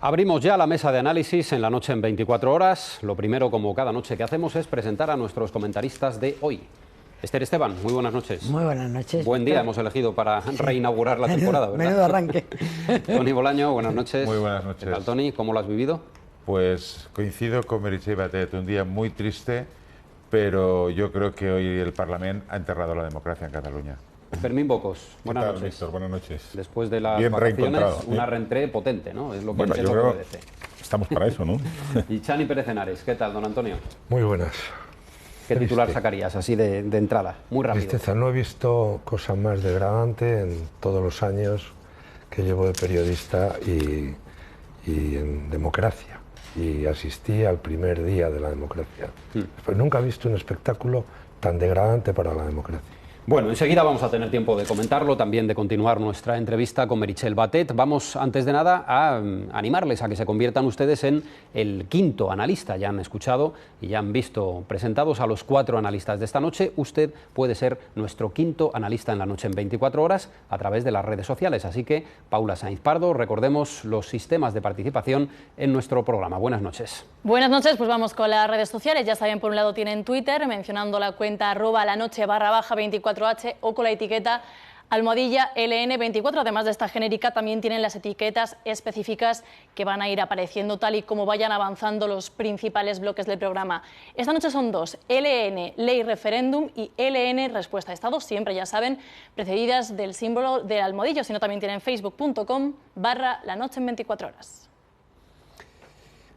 Abrimos ya la mesa de análisis en la noche en 24 horas. Lo primero, como cada noche que hacemos, es presentar a nuestros comentaristas de hoy. Esther Esteban, muy buenas noches. Muy buenas noches. Buen día hemos elegido para reinaugurar la temporada, ¿verdad? Menudo arranque. Toni Bolaño, buenas noches. Muy buenas noches. ¿Qué tal, Toni? ¿Cómo lo has vivido? Pues coincido con Meritxell Batet, un día muy triste, pero yo creo que hoy el Parlamento ha enterrado la democracia en Cataluña. Fermín Bocos, buenas ¿Qué tal, noches. Víctor? Buenas noches. Después de las Bien vacaciones, reencontrado, una rentrée potente, ¿no? Es lo que, Bueno, es yo lo que creo obedece. estamos para eso, ¿no? Y Chani Pérez Henares, ¿qué tal, don Antonio? Muy buenas. ¿Qué titular sacarías así de entrada? Muy rápido. Tristeza, no he visto cosa más degradante en todos los años que llevo de periodista y en democracia. Y asistí al primer día de la democracia. Pues nunca he visto un espectáculo tan degradante para la democracia. Bueno, enseguida vamos a tener tiempo de comentarlo, también de continuar nuestra entrevista con Meritxell Batet. Vamos, antes de nada, a animarles a que se conviertan ustedes en el quinto analista. Ya han escuchado y ya han visto presentados a los 4 analistas de esta noche. Usted puede ser nuestro quinto analista en la noche en 24 horas a través de las redes sociales. Así que, Paula Sainz Pardo, recordemos los sistemas de participación en nuestro programa. Buenas noches. Buenas noches, pues vamos con las redes sociales. Ya saben, por un lado tienen Twitter, mencionando la cuenta @lanoche_24H o con la etiqueta @LN24. Además de esta genérica, también tienen las etiquetas específicas que van a ir apareciendo tal y como vayan avanzando los principales bloques del programa. Esta noche son 2, LN, Ley Referéndum, y LN, Respuesta a Estado, siempre, ya saben, precedidas del símbolo del almohadillo, sino también tienen facebook.com/lanoche en 24 horas.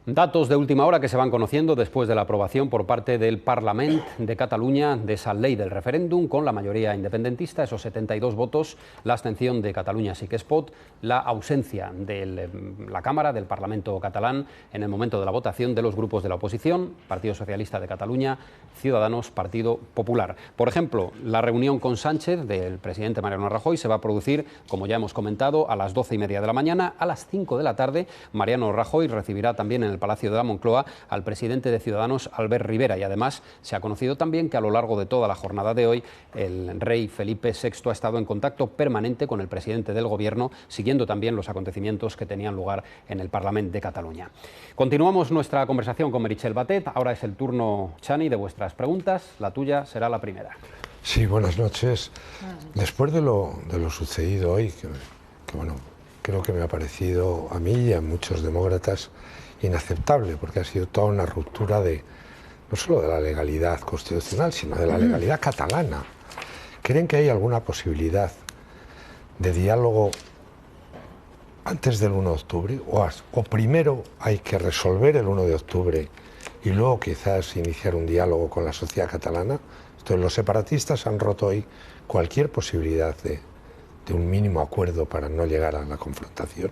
Datos de última hora que se van conociendo después de la aprobación por parte del Parlament de Cataluña de esa ley del referéndum con la mayoría independentista, esos 72 votos, la abstención de Catalunya Sí que es Pot, la ausencia de la Cámara, del Parlamento catalán en el momento de la votación de los grupos de la oposición, Partido Socialista de Cataluña, Ciudadanos, Partido Popular. Por ejemplo, la reunión con Sánchez del presidente Mariano Rajoy se va a producir, como ya hemos comentado, a las 12:30 de la mañana. A las 5 de la tarde, Mariano Rajoy recibirá también en el Palacio de la Moncloa al presidente de Ciudadanos, Albert Rivera, y además se ha conocido también que a lo largo de toda la jornada de hoy el rey Felipe VI ha estado en contacto permanente con el presidente del Gobierno, siguiendo también los acontecimientos que tenían lugar en el Parlamento de Cataluña. Continuamos nuestra conversación con Meritxell Batet. Ahora es el turno, Chani, de vuestras preguntas. La tuya será la primera. Sí, buenas noches. Después de lo sucedido hoy, que bueno, creo que me ha parecido a mí y a muchos demócratas inaceptable, porque ha sido toda una ruptura no solo de la legalidad constitucional, sino de la legalidad catalana. ¿Creen que hay alguna posibilidad de diálogo antes del 1 de octubre? ¿O primero hay que resolver el 1 de octubre y luego quizás iniciar un diálogo con la sociedad catalana? Entonces, los separatistas han roto hoy cualquier posibilidad de un mínimo acuerdo para no llegar a la confrontación.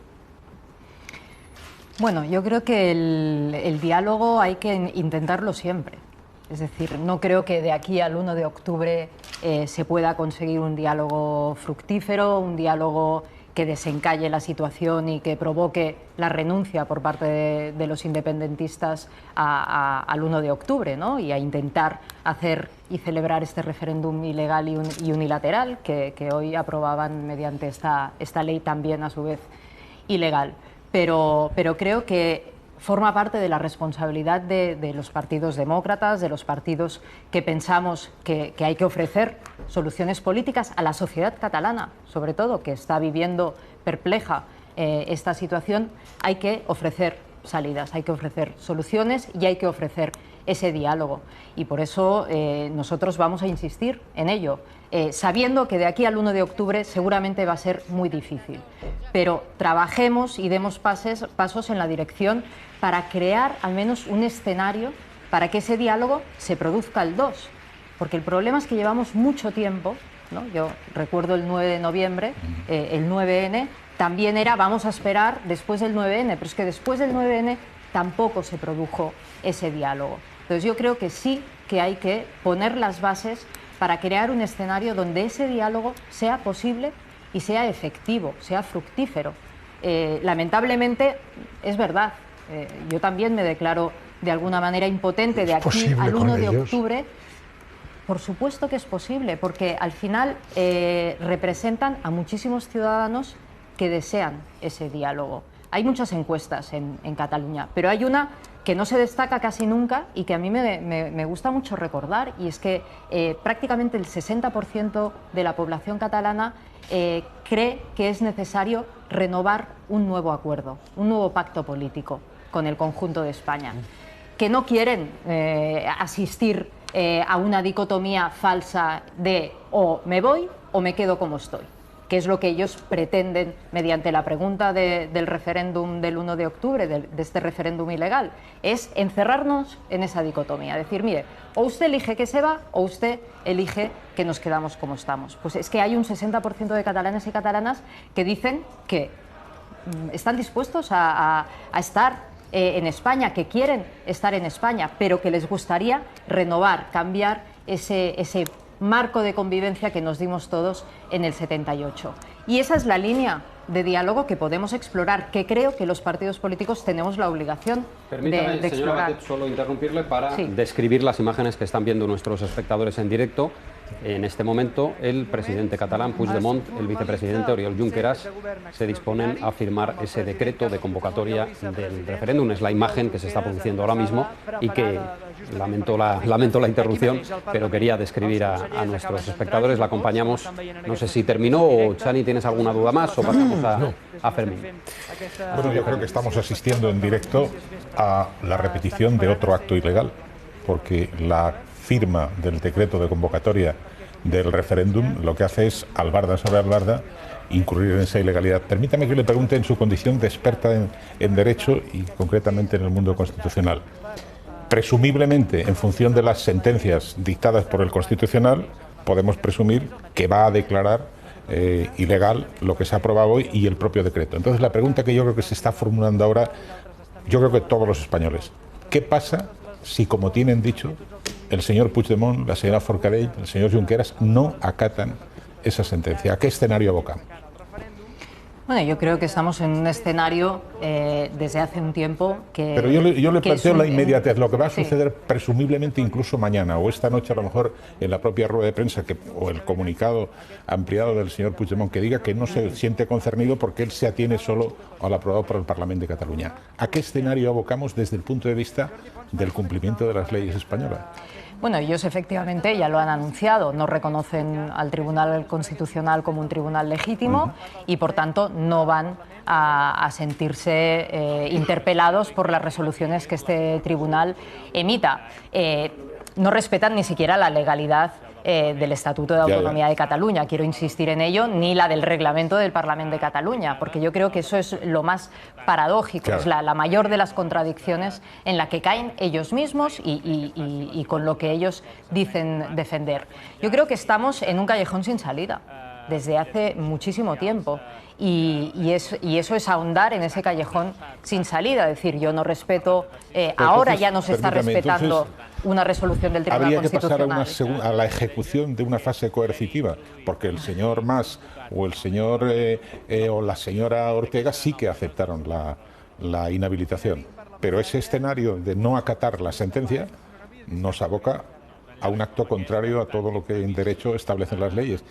Bueno, yo creo que el diálogo hay que intentarlo siempre. Es decir, no creo que de aquí al 1 de octubre se pueda conseguir un diálogo fructífero, un diálogo que desencalle la situación y que provoque la renuncia por parte de los independentistas al 1 de octubre, ¿no? Y a intentar hacer y celebrar este referéndum ilegal y unilateral que hoy aprobaban mediante esta ley también a su vez ilegal. Pero creo que forma parte de la responsabilidad de los partidos demócratas, de los partidos que pensamos que hay que ofrecer soluciones políticas a la sociedad catalana, sobre todo, que está viviendo perpleja esta situación. Hay que ofrecer salidas, hay que ofrecer soluciones y hay que ofrecer ese diálogo. Y por eso nosotros vamos a insistir en ello, sabiendo que de aquí al 1 de octubre seguramente va a ser muy difícil. Pero trabajemos y demos pasos en la dirección para crear al menos un escenario para que ese diálogo se produzca el 2. Porque el problema es que llevamos mucho tiempo, ¿no? Yo recuerdo el 9 de noviembre, el 9N, también era vamos a esperar después del 9N, pero es que después del 9N tampoco se produjo ese diálogo. Entonces yo creo que sí que hay que poner las bases para crear un escenario donde ese diálogo sea posible y sea efectivo, sea fructífero. Lamentablemente, es verdad, yo también me declaro de alguna manera impotente de aquí al 1 de octubre. Por supuesto que es posible, porque al final representan a muchísimos ciudadanos que desean ese diálogo. hay muchas encuestas en Cataluña, pero hay una que no se destaca casi nunca y que a mí me gusta mucho recordar, y es que prácticamente el 60% de la población catalana cree que es necesario renovar un nuevo acuerdo, un nuevo pacto político con el conjunto de España, que no quieren asistir a una dicotomía falsa de o me voy o me quedo como estoy, que es lo que ellos pretenden mediante la pregunta del referéndum del 1 de octubre, de este referéndum ilegal, es encerrarnos en esa dicotomía, decir, mire, o usted elige que se va o usted elige que nos quedamos como estamos. Pues es que hay un 60% de catalanes y catalanas que dicen que están dispuestos a estar en España, que quieren estar en España, pero que les gustaría renovar, cambiar ese marco de convivencia que nos dimos todos en el 78. Y esa es la línea de diálogo que podemos explorar, que creo que los partidos políticos tenemos la obligación de explorar. Señora Batet, solo interrumpirle para describir las imágenes que están viendo nuestros espectadores en directo. En este momento, el presidente catalán, Puigdemont, el vicepresidente Oriol Junqueras, se disponen a firmar ese decreto de convocatoria del referéndum. Es la imagen que se está produciendo ahora mismo y que lamento la interrupción, pero quería describir a nuestros espectadores. La acompañamos, no sé si terminó o, Chani, ¿tienes alguna duda más o pasamos a Fermín? Bueno, yo creo que estamos asistiendo en directo a la repetición de otro acto ilegal, porque la firma del decreto de convocatoria del referéndum lo que hace es, albarda sobre albarda, incurrir en esa ilegalidad. Permítame que le pregunte en su condición de experta en derecho y concretamente en el mundo constitucional. Presumiblemente, en función de las sentencias dictadas por el Constitucional, podemos presumir que va a declarar ilegal lo que se ha aprobado hoy y el propio decreto. Entonces, la pregunta que yo creo que se está formulando ahora, yo creo que todos los españoles, ¿qué pasa si, como tienen dicho, el señor Puigdemont, la señora Forcadell, el señor Junqueras no acatan esa sentencia? ¿A qué escenario abocamos? Bueno, yo creo que estamos en un escenario desde hace un tiempo que... Pero yo le planteo la inmediatez, lo que va a suceder presumiblemente incluso mañana o esta noche, a lo mejor en la propia rueda de prensa o el comunicado ampliado del señor Puigdemont, que diga que no se siente concernido porque él se atiene solo al aprobado por el Parlamento de Cataluña. ¿A qué escenario abocamos desde el punto de vista del cumplimiento de las leyes españolas? Bueno, ellos efectivamente ya lo han anunciado, no reconocen al Tribunal Constitucional como un tribunal legítimo y por tanto no van a sentirse interpelados por las resoluciones que este tribunal emita. No respetan ni siquiera la legalidad del Estatuto de Autonomía de Cataluña, quiero insistir en ello, ni la del reglamento del Parlamento de Cataluña, porque yo creo que eso es lo más paradójico, es la mayor de las contradicciones en la que caen ellos mismos y con lo que ellos dicen defender. Yo creo que estamos en un callejón sin salida desde hace muchísimo tiempo y eso es ahondar en ese callejón sin salida, es decir, yo no respeto, ahora ya no se está respetando una resolución del Tribunal Constitucional. Habría que pasar a la ejecución de una fase coercitiva, porque el señor Mas o el señor o la señora Ortega sí que aceptaron la inhabilitación, pero ese escenario de no acatar la sentencia nos aboca a un acto contrario a todo lo que en derecho establecen las leyes.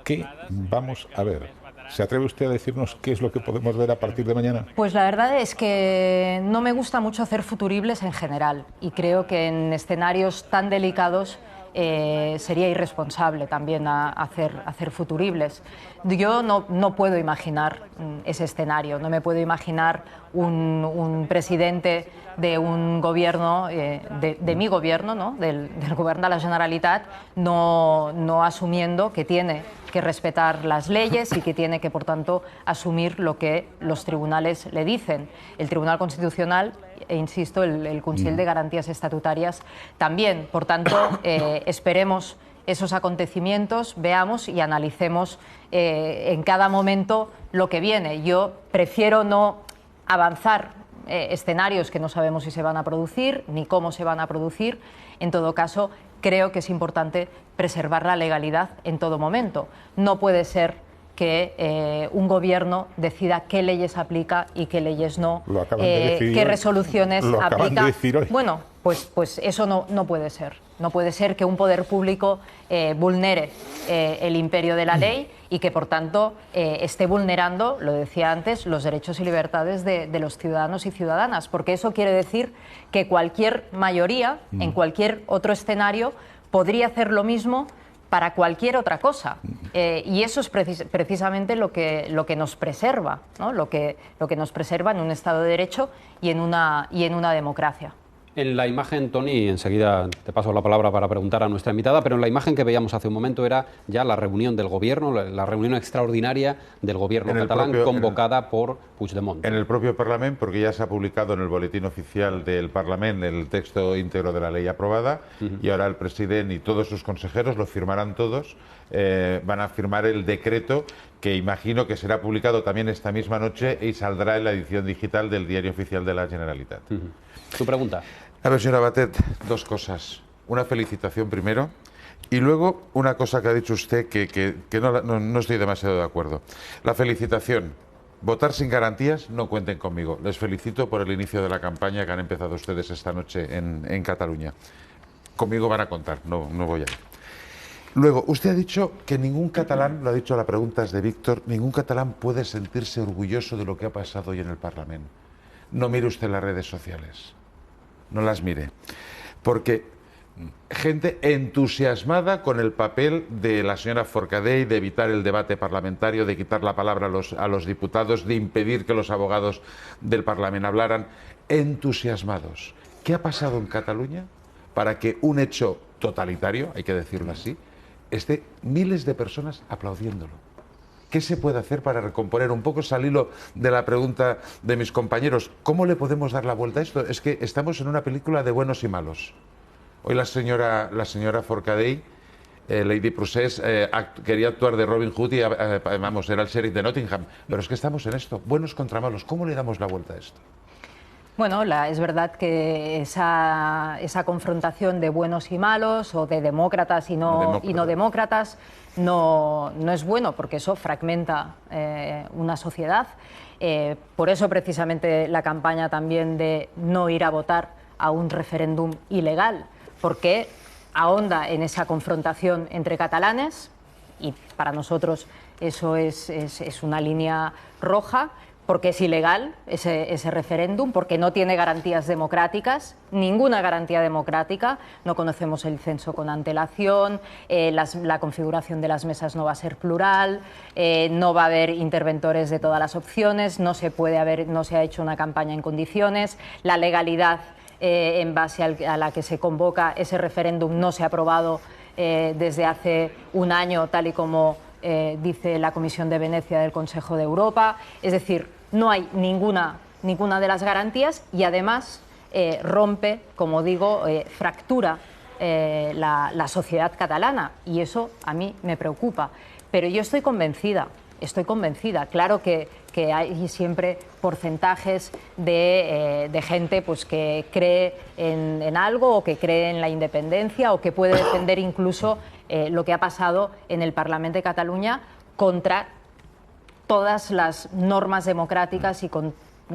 ¿Qué vamos a ver? ¿Se atreve usted a decirnos qué es lo que podemos ver a partir de mañana? Pues la verdad es que no me gusta mucho hacer futuribles en general y creo que en escenarios tan delicados sería irresponsable también hacer futuribles. Yo no puedo imaginar ese escenario, no me puedo imaginar un presidente de un gobierno, de mi gobierno, ¿no? del Govern de la Generalitat, no asumiendo que tiene que respetar las leyes y que tiene que, por tanto, asumir lo que los tribunales le dicen. El Tribunal Constitucional, e insisto, el Consell de Garantías Estatutarias también. Por tanto, esperemos esos acontecimientos, veamos y analicemos en cada momento lo que viene. Yo prefiero no avanzar escenarios que no sabemos si se van a producir ni cómo se van a producir. En todo caso, creo que es importante preservar la legalidad en todo momento. No puede ser que un gobierno decida qué leyes aplica y qué leyes no, qué resoluciones aplica. Bueno, pues eso no puede ser. No puede ser que un poder público vulnere el imperio de la ley y que, por tanto, esté vulnerando, lo decía antes, los derechos y libertades de los ciudadanos y ciudadanas, porque eso quiere decir que cualquier mayoría, en cualquier otro escenario, podría hacer lo mismo para cualquier otra cosa. Y eso es precisamente lo que nos preserva, ¿no? Lo que nos preserva en un Estado de Derecho y en una democracia. En la imagen, Toni, enseguida te paso la palabra para preguntar a nuestra invitada, pero en la imagen que veíamos hace un momento era ya la reunión del Gobierno, la reunión extraordinaria del Gobierno catalán convocada por Puigdemont. En el propio Parlamento, porque ya se ha publicado en el boletín oficial del Parlamento el texto íntegro de la ley aprobada, y ahora el presidente y todos sus consejeros lo firmarán todos, van a firmar el decreto que imagino que será publicado también esta misma noche y saldrá en la edición digital del Diario Oficial de la Generalitat. ¿Tu pregunta? A ver, señora Batet, dos cosas. Una felicitación primero y luego una cosa que ha dicho usted que no estoy demasiado de acuerdo. La felicitación. Votar sin garantías, no cuenten conmigo. Les felicito por el inicio de la campaña que han empezado ustedes esta noche en Cataluña. Conmigo van a contar, no voy a ir. Luego, usted ha dicho que ningún catalán, lo ha dicho a la pregunta de Víctor, ningún catalán puede sentirse orgulloso de lo que ha pasado hoy en el Parlamento. No mire usted las redes sociales. No las mire, porque gente entusiasmada con el papel de la señora Forcadell de evitar el debate parlamentario, de quitar la palabra a los diputados, de impedir que los abogados del Parlamento hablaran, entusiasmados. ¿Qué ha pasado en Cataluña para que un hecho totalitario, hay que decirlo así, esté miles de personas aplaudiéndolo? ¿Qué se puede hacer para recomponer un poco? Al hilo de la pregunta de mis compañeros, ¿cómo le podemos dar la vuelta a esto? Es que estamos en una película de buenos y malos. Hoy la señora Forcadell, Lady Procés, quería actuar de Robin Hood y vamos, era el sheriff de Nottingham. Pero es que estamos en esto, buenos contra malos. ¿Cómo le damos la vuelta a esto? Bueno, es verdad que esa confrontación de buenos y malos, o de demócratas y no demócratas, no es bueno, porque eso fragmenta una sociedad. Por eso precisamente la campaña también de no ir a votar a un referéndum ilegal, porque ahonda en esa confrontación entre catalanes, y para nosotros eso es una línea roja, porque es ilegal ese referéndum, porque no tiene garantías democráticas, ninguna garantía democrática. No conocemos el censo con antelación, la configuración de las mesas no va a ser plural, no va a haber interventores de todas las opciones, no se ha hecho una campaña en condiciones, la legalidad en base a la que se convoca ese referéndum no se ha aprobado desde hace un año, tal y como dice la Comisión de Venecia del Consejo de Europa. Es decir, no hay ninguna de las garantías y además rompe, como digo, fractura la sociedad catalana, y eso a mí me preocupa. Pero yo estoy convencida. Claro que hay siempre porcentajes de gente pues, que cree en algo, o que cree en la independencia, o que puede defender incluso lo que ha pasado en el Parlamento de Cataluña contra todas las normas democráticas y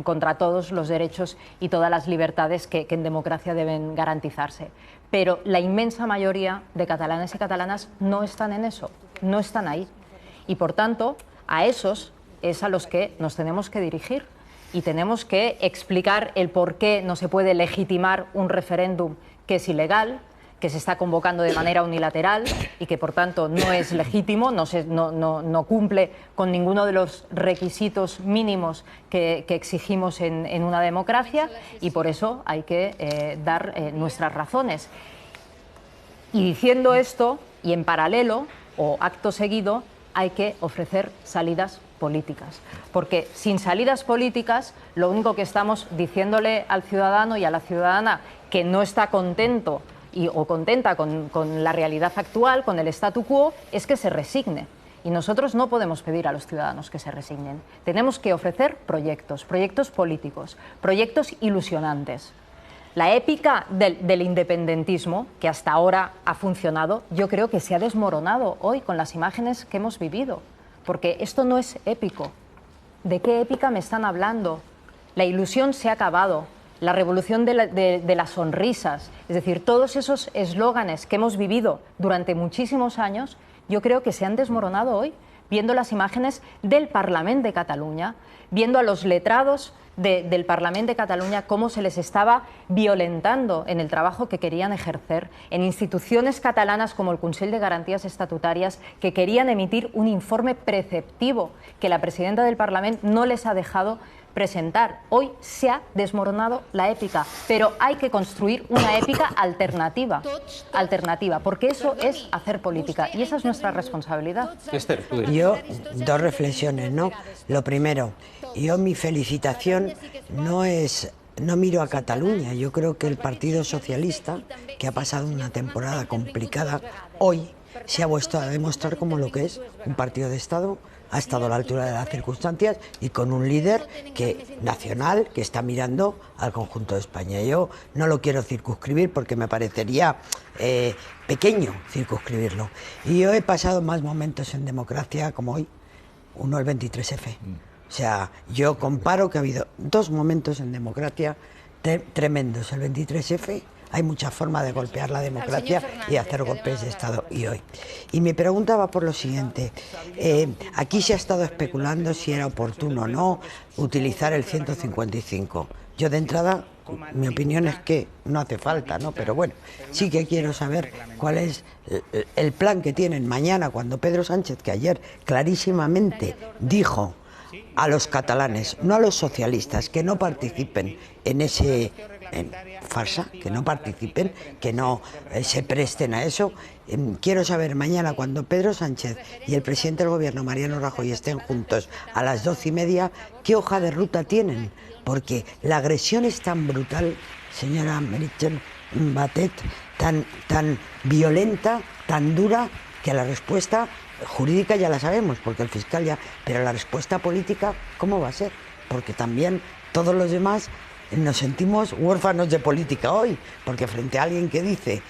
contra todos los derechos y todas las libertades que en democracia deben garantizarse. Pero la inmensa mayoría de catalanes y catalanas no están en eso, no están ahí. Y por tanto, a esos es a los que nos tenemos que dirigir y tenemos que explicar el por qué no se puede legitimar un referéndum que es ilegal, que se está convocando de manera unilateral y que por tanto no es legítimo, no cumple con ninguno de los requisitos mínimos que exigimos en una democracia, y por eso hay que dar nuestras razones. Y diciendo esto, y en paralelo o acto seguido, hay que ofrecer salidas políticas, porque sin salidas políticas lo único que estamos diciéndole al ciudadano y a la ciudadana que no está contento o contenta con la realidad actual, con el statu quo, es que se resigne. Y nosotros no podemos pedir a los ciudadanos que se resignen. Tenemos que ofrecer proyectos políticos, proyectos ilusionantes. La épica del independentismo, que hasta ahora ha funcionado, yo creo que se ha desmoronado hoy con las imágenes que hemos vivido. porque esto no es épico. ¿De qué épica me están hablando? La ilusión se ha acabado, la revolución de las sonrisas, es decir, todos esos eslóganes que hemos vivido durante muchísimos años, yo creo que se han desmoronado hoy, viendo las imágenes del Parlament de Cataluña, viendo a los letrados del Parlament de Cataluña cómo se les estaba violentando en el trabajo que querían ejercer, en instituciones catalanas como el Consell de Garantías Estatutarias, que querían emitir un informe preceptivo que la presidenta del Parlament no les ha dejado presentar. Hoy se ha desmoronado la épica, pero hay que construir una épica alternativa, porque eso es hacer política y esa es nuestra responsabilidad. Esther, tú yo, dos reflexiones, ¿no? Lo primero, yo mi felicitación no miro a Cataluña, yo creo que el Partido Socialista, que ha pasado una temporada complicada, hoy se ha vuelto a demostrar como lo que es un partido de Estado, ha estado a la altura de las circunstancias y con un líder nacional que está mirando al conjunto de España. Yo no lo quiero circunscribir porque me parecería pequeño circunscribirlo. Y yo he pasado más momentos en democracia como hoy, uno el 23F. O sea, yo comparo que ha habido dos momentos en democracia tremendos, el 23F. Hay muchas formas de golpear la democracia y hacer golpes de Estado, y hoy. Y mi pregunta va por lo siguiente. Aquí se ha estado especulando si era oportuno o no utilizar el 155. Yo de entrada, mi opinión es que no hace falta, ¿no? Pero bueno, sí que quiero saber cuál es el plan que tienen mañana cuando Pedro Sánchez, que ayer clarísimamente dijo a los catalanes, no a los socialistas, que no participen en ese farsa, que no participen, que no se presten a eso. Quiero saber mañana cuando Pedro Sánchez y el presidente del gobierno, Mariano Rajoy, estén juntos a las 12:30, ¿qué hoja de ruta tienen? Porque la agresión es tan brutal, señora Meritxell Batet, tan violenta, tan dura, que la respuesta jurídica ya la sabemos, porque el fiscal ya... Pero la respuesta política, ¿cómo va a ser? Porque también todos los demás nos sentimos huérfanos de política hoy, porque frente a alguien que dice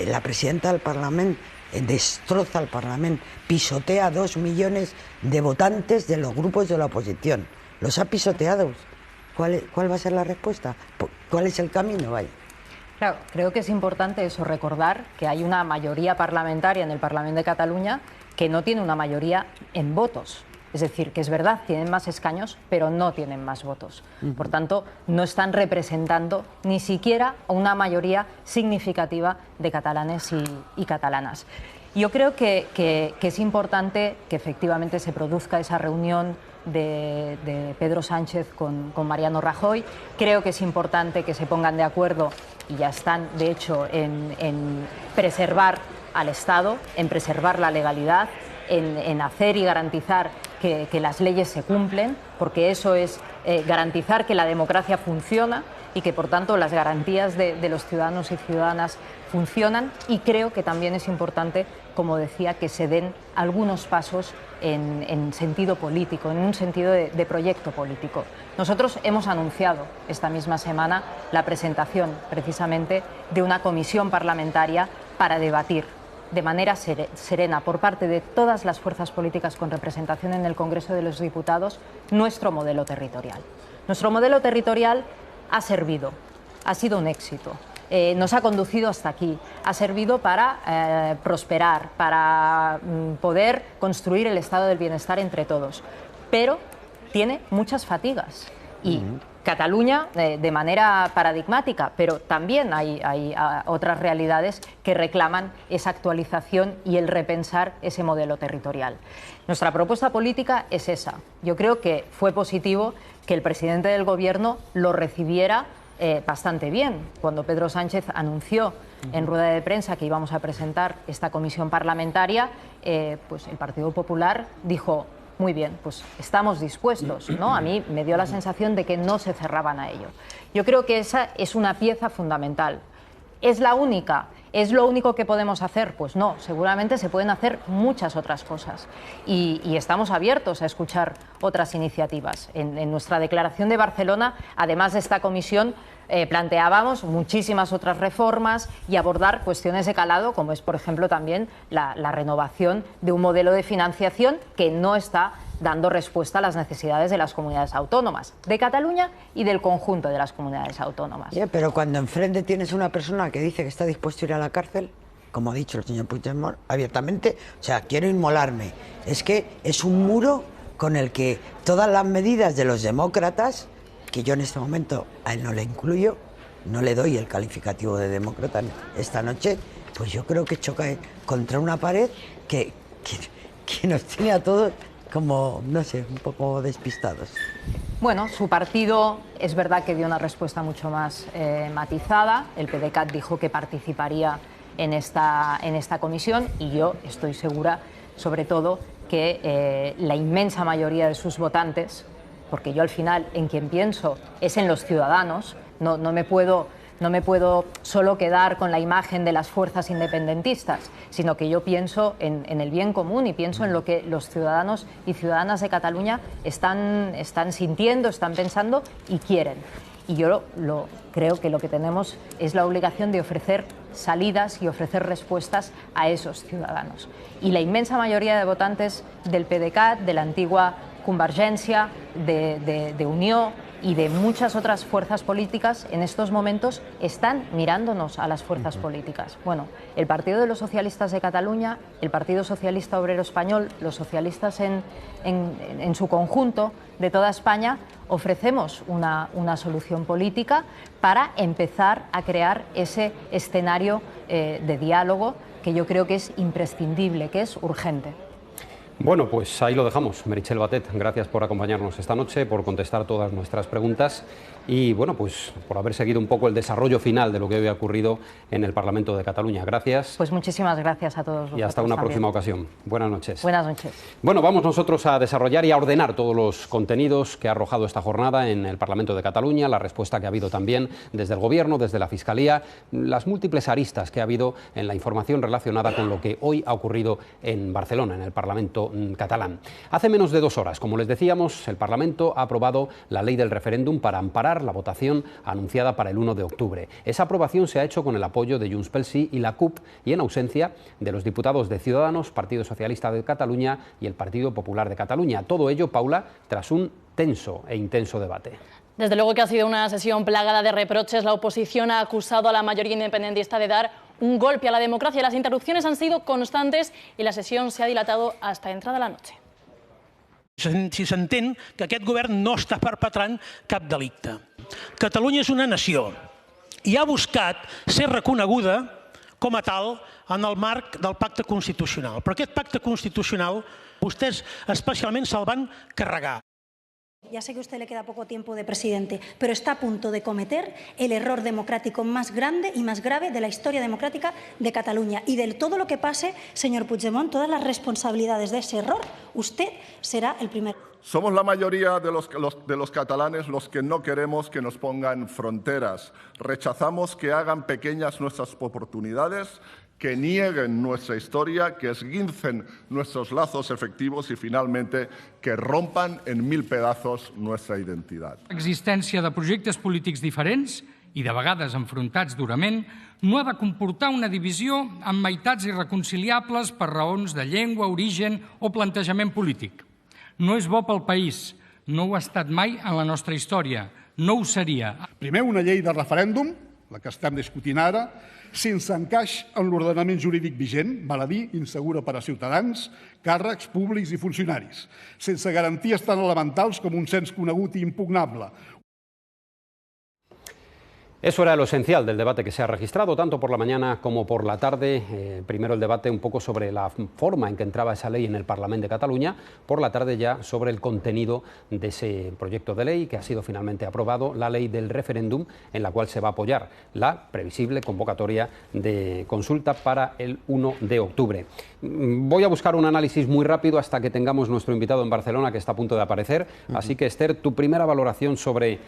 la presidenta del Parlamento destroza al Parlamento, pisotea a 2 millones de votantes de los grupos de la oposición, los ha pisoteado. ¿Cuál va a ser la respuesta? ¿Cuál es el camino? Vaya. Claro, creo que es importante eso, recordar que hay una mayoría parlamentaria en el Parlamento de Cataluña que no tiene una mayoría en votos. Es decir, que es verdad, tienen más escaños, pero no tienen más votos. Por tanto, no están representando ni siquiera una mayoría significativa de catalanes y catalanas. Yo creo que es importante que efectivamente se produzca esa reunión de Pedro Sánchez con Mariano Rajoy. Creo que es importante que se pongan de acuerdo, y ya están, de hecho, en preservar al Estado, en preservar la legalidad, en hacer y garantizar que las leyes se cumplen, porque eso es garantizar que la democracia funciona y que, por tanto, las garantías de los ciudadanos y ciudadanas funcionan. Y creo que también es importante, como decía, que se den algunos pasos en sentido político, en un sentido de proyecto político. Nosotros hemos anunciado esta misma semana la presentación, precisamente, de una comisión parlamentaria para debatir de manera serena por parte de todas las fuerzas políticas con representación en el Congreso de los Diputados nuestro modelo territorial. Nuestro modelo territorial ha servido, ha sido un éxito, nos ha conducido hasta aquí, ha servido para prosperar, para poder construir el estado del bienestar entre todos, pero tiene muchas fatigas y Cataluña de manera paradigmática, pero también hay otras realidades que reclaman esa actualización y el repensar ese modelo territorial. Nuestra propuesta política es esa. Yo creo que fue positivo que el presidente del Gobierno lo recibiera bastante bien. Cuando Pedro Sánchez anunció en rueda de prensa que íbamos a presentar esta comisión parlamentaria, pues el Partido Popular dijo: muy bien, pues estamos dispuestos, ¿no? A mí me dio la sensación de que no se cerraban a ello. Yo creo que esa es una pieza fundamental. ¿Es la única? ¿Es lo único que podemos hacer? Pues no, seguramente se pueden hacer muchas otras cosas y estamos abiertos a escuchar otras iniciativas. En nuestra declaración de Barcelona, además de esta comisión, planteábamos muchísimas otras reformas y abordar cuestiones de calado, como es, por ejemplo, también la renovación de un modelo de financiación que no está dando respuesta a las necesidades de las comunidades autónomas, de Cataluña y del conjunto de las comunidades autónomas. Pero cuando enfrente tienes una persona que dice que está dispuesto a ir a la cárcel, como ha dicho el señor Puigdemont abiertamente, o sea, quiero inmolarme, es que es un muro con el que todas las medidas de los demócratas, que yo en este momento a él no le incluyo, no le doy el calificativo de demócrata esta noche, pues yo creo que choca contra una pared que nos tiene a todos como, no sé, un poco despistados. Bueno, su partido es verdad que dio una respuesta mucho más matizada. El PDeCAT dijo que participaría en esta comisión y yo estoy segura, sobre todo, que la inmensa mayoría de sus votantes, porque yo al final en quien pienso es en los ciudadanos, no me puedo solo quedar con la imagen de las fuerzas independentistas, sino que yo pienso en el bien común y pienso en lo que los ciudadanos y ciudadanas de Cataluña están sintiendo, están pensando y quieren. Y yo creo que lo que tenemos es la obligación de ofrecer salidas y ofrecer respuestas a esos ciudadanos. Y la inmensa mayoría de votantes del PDeCAT, de la antigua Convergència, de Unió y de muchas otras fuerzas políticas en estos momentos están mirándonos a las fuerzas políticas. Bueno, el Partido de los Socialistas de Cataluña, el Partido Socialista Obrero Español, los socialistas en su conjunto de toda España, ofrecemos una solución política para empezar a crear ese escenario de diálogo que yo creo que es imprescindible, que es urgente. Bueno, pues ahí lo dejamos. Meritxell Batet, gracias por acompañarnos esta noche, por contestar todas nuestras preguntas y, bueno, pues por haber seguido un poco el desarrollo final de lo que hoy ha ocurrido en el Parlamento de Cataluña. Gracias. Pues muchísimas gracias a todos vosotros. Y hasta una también. próxima ocasión. Buenas noches. Buenas noches. Bueno, vamos nosotros a desarrollar y a ordenar todos los contenidos que ha arrojado esta jornada en el Parlamento de Cataluña, la respuesta que ha habido también desde el Gobierno, desde la Fiscalía, las múltiples aristas que ha habido en la información relacionada con lo que hoy ha ocurrido en Barcelona, en el Parlamento catalán. Hace menos de 2 horas, como les decíamos, el Parlamento ha aprobado la ley del referéndum para amparar la votación anunciada para el 1 de octubre. Esa aprobación se ha hecho con el apoyo de Junts pel Sí y la CUP y en ausencia de los diputados de Ciudadanos, Partido Socialista de Cataluña y el Partido Popular de Cataluña. Todo ello, Paula, tras un tenso e intenso debate. Desde luego que ha sido una sesión plagada de reproches. La oposición ha acusado a la mayoría independentista de dar un golpe a la democracia. Las interrupciones han sido constantes y la sesión se ha dilatado hasta entrada la noche. Si s'entén que aquest govern no està perpetrant cap delicte. Catalunya és una nació i ha buscat ser reconeguda com a tal en el marc del pacte constitucional. Però aquest pacte constitucional vostès especialment se'l van carregar. Ya sé que a usted le queda poco tiempo de presidente, pero está a punto de cometer el error democrático más grande y más grave de la historia democrática de Cataluña. Y de todo lo que pase, señor Puigdemont, todas las responsabilidades de ese error, usted será el primero. Somos la mayoría de los catalanes los que no queremos que nos pongan fronteras. Rechazamos que hagan pequeñas nuestras oportunidades, que nieguen nuestra historia, que esguincen nuestros lazos efectivos y finalmente que rompan en 1000 pedazos nuestra identitat. L'existència de projectes polítics diferents i de vegades enfrontats durament no ha de comportar una divisió en meitats irreconciliables per raons de llengua, origen o plantejament polític. No és bo pel país, no ho ha estat mai en la nostra història, no ho seria. Primer, una llei de referèndum, la que estem discutint ara, sense encaix en l'ordenament jurídic vigent, val a dir, insegura per a ciutadans, càrrecs públics i funcionaris, sense garanties tan elementals com un cens conegut i impugnable. Eso era lo esencial del debate que se ha registrado, tanto por la mañana como por la tarde. Primero el debate un poco sobre la forma en que entraba esa ley en el Parlamento de Cataluña, por la tarde ya sobre el contenido de ese proyecto de ley que ha sido finalmente aprobado, la ley del referéndum, en la cual se va a apoyar la previsible convocatoria de consulta para el 1 de octubre. Voy a buscar un análisis muy rápido hasta que tengamos nuestro invitado en Barcelona, que está a punto de aparecer. Así que, Esther, tu primera valoración sobre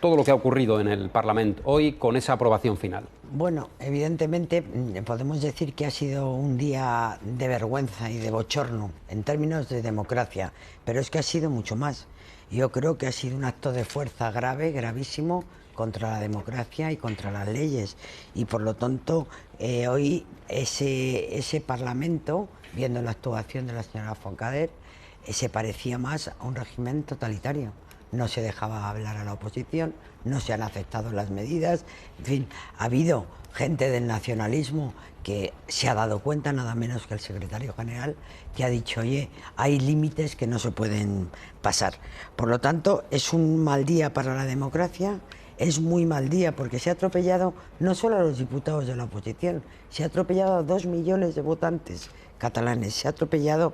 todo lo que ha ocurrido en el Parlamento hoy con esa aprobación final. Bueno, evidentemente podemos decir que ha sido un día de vergüenza y de bochorno en términos de democracia, pero es que ha sido mucho más. Yo creo que ha sido un acto de fuerza grave, gravísimo, contra la democracia y contra las leyes. Y por lo tanto, hoy ese Parlamento, viendo la actuación de la señora Forcadell, se parecía más a un régimen totalitario. No se dejaba hablar a la oposición, no se han aceptado las medidas, en fin, ha habido gente del nacionalismo que se ha dado cuenta, nada menos que el secretario general, que ha dicho, oye, hay límites que no se pueden pasar. Por lo tanto, es un mal día para la democracia, es muy mal día porque se ha atropellado no solo a los diputados de la oposición, se ha atropellado a 2 millones de votantes catalanes, se ha atropellado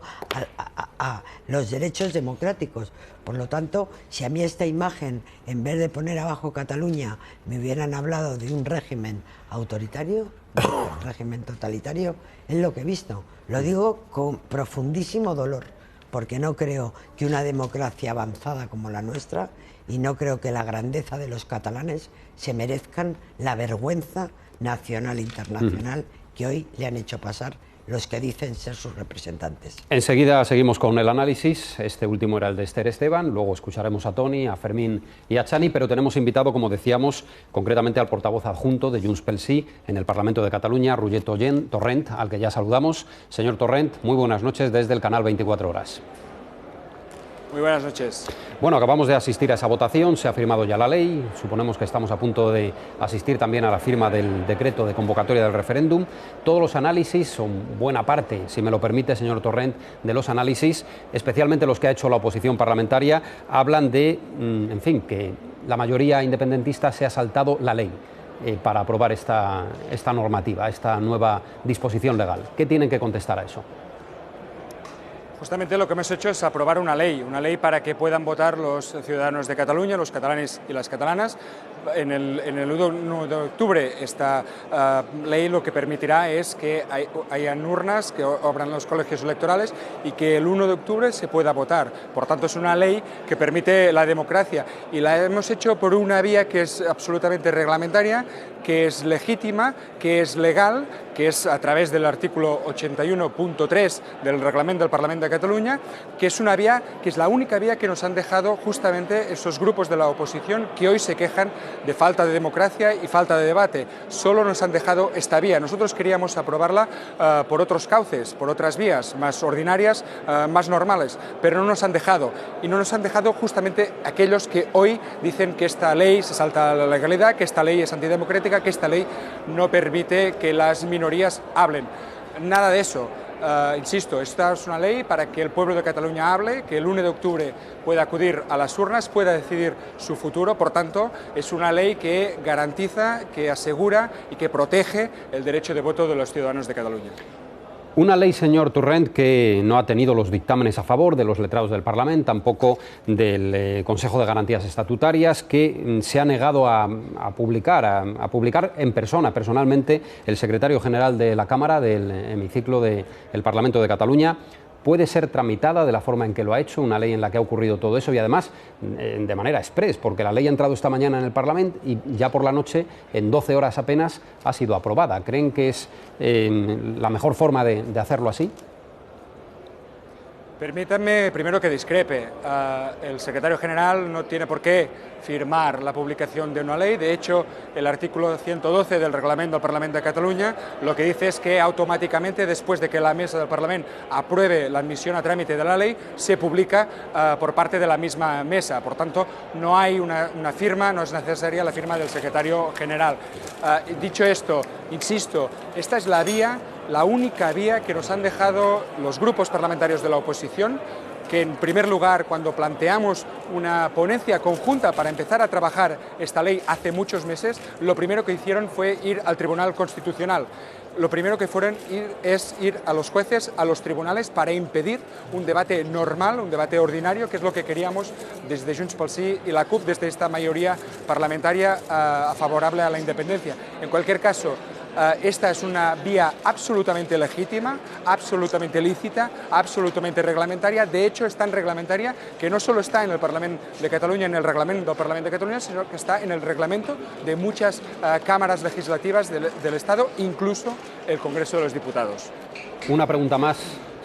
a los derechos democráticos. Por lo tanto, si a mí esta imagen, en vez de poner abajo Cataluña, me hubieran hablado de un régimen autoritario, un régimen totalitario, es lo que he visto. Lo digo con profundísimo dolor, porque no creo que una democracia avanzada como la nuestra, y no creo que la grandeza de los catalanes se merezcan la vergüenza nacional e internacional que hoy le han hecho pasar los que dicen ser sus representantes. Enseguida seguimos con el análisis. Este último era el de Esther Esteban, luego escucharemos a Toni, a Fermín y a Chani, pero tenemos invitado, como decíamos, concretamente al portavoz adjunto de Junts pel Sí en el Parlamento de Cataluña, Roger Torrent, al que ya saludamos. Señor Torrent, muy buenas noches desde el canal 24 Horas. Muy buenas noches. Bueno, acabamos de asistir a esa votación, se ha firmado ya la ley, suponemos que estamos a punto de asistir también a la firma del decreto de convocatoria del referéndum. Todos los análisis, o buena parte, si me lo permite, señor Torrent, de los análisis, especialmente los que ha hecho la oposición parlamentaria, hablan de, en fin, que la mayoría independentista se ha saltado la ley para aprobar esta normativa, esta nueva disposición legal. ¿Qué tienen que contestar a eso? Justamente lo que hemos hecho es aprobar una ley para que puedan votar los ciudadanos de Cataluña, los catalanes y las catalanas. En el 1 de octubre esta ley lo que permitirá es que hayan urnas que abran los colegios electorales y que el 1 de octubre se pueda votar. Por tanto, es una ley que permite la democracia y la hemos hecho por una vía que es absolutamente reglamentaria, que es legítima, que es legal, que es a través del artículo 81.3 del reglamento del Parlamento de Cataluña, que es una vía, que es la única vía que nos han dejado justamente esos grupos de la oposición que hoy se quejan de falta de democracia y falta de debate. Solo nos han dejado esta vía. Nosotros queríamos aprobarla por otros cauces, por otras vías más ordinarias, más normales, pero no nos han dejado. Y no nos han dejado justamente aquellos que hoy dicen que esta ley se salta a la legalidad, que esta ley es antidemocrática, que esta ley no permite que las minorías hablen. Nada de eso. Insisto, esta es una ley para que el pueblo de Cataluña hable, que el 1 de octubre pueda acudir a las urnas, pueda decidir su futuro. Por tanto, es una ley que garantiza, que asegura y que protege el derecho de voto de los ciudadanos de Cataluña. Una ley, señor Torrent, que no ha tenido los dictámenes a favor de los letrados del Parlamento, tampoco del Consejo de Garantías Estatutarias, que se ha negado a publicar en persona, personalmente, el secretario general de la Cámara del hemiciclo del Parlamento de Cataluña. Puede ser tramitada de la forma en que lo ha hecho, una ley en la que ha ocurrido todo eso y además de manera express, porque la ley ha entrado esta mañana en el Parlamento y ya por la noche, en 12 horas apenas, ha sido aprobada. ¿Creen que es la mejor forma de hacerlo así? Permítanme primero que discrepe. El secretario general no tiene por qué firmar la publicación de una ley. De hecho, el artículo 112 del reglamento del Parlamento de Cataluña lo que dice es que automáticamente, después de que la mesa del Parlamento apruebe la admisión a trámite de la ley, se publica por parte de la misma mesa. Por tanto, no hay una firma, no es necesaria la firma del secretario general. Dicho esto, insisto, esta es la vía, la única vía que nos han dejado los grupos parlamentarios de la oposición, que en primer lugar, cuando planteamos una ponencia conjunta para empezar a trabajar esta ley hace muchos meses, lo primero que hicieron fue ir al Tribunal Constitucional. Lo primero que fueron es ir a los jueces, a los tribunales, para impedir un debate normal, un debate ordinario, que es lo que queríamos desde Junts pel Sí y la CUP, desde esta mayoría parlamentaria favorable a la independencia. En cualquier caso, esta es una vía absolutamente legítima, absolutamente lícita, absolutamente reglamentaria. De hecho, es tan reglamentaria que no solo está en el Parlamento de Cataluña, en el reglamento del Parlamento de Cataluña, sino que está en el reglamento de muchas cámaras legislativas del Estado, incluso el Congreso de los Diputados. Una pregunta más,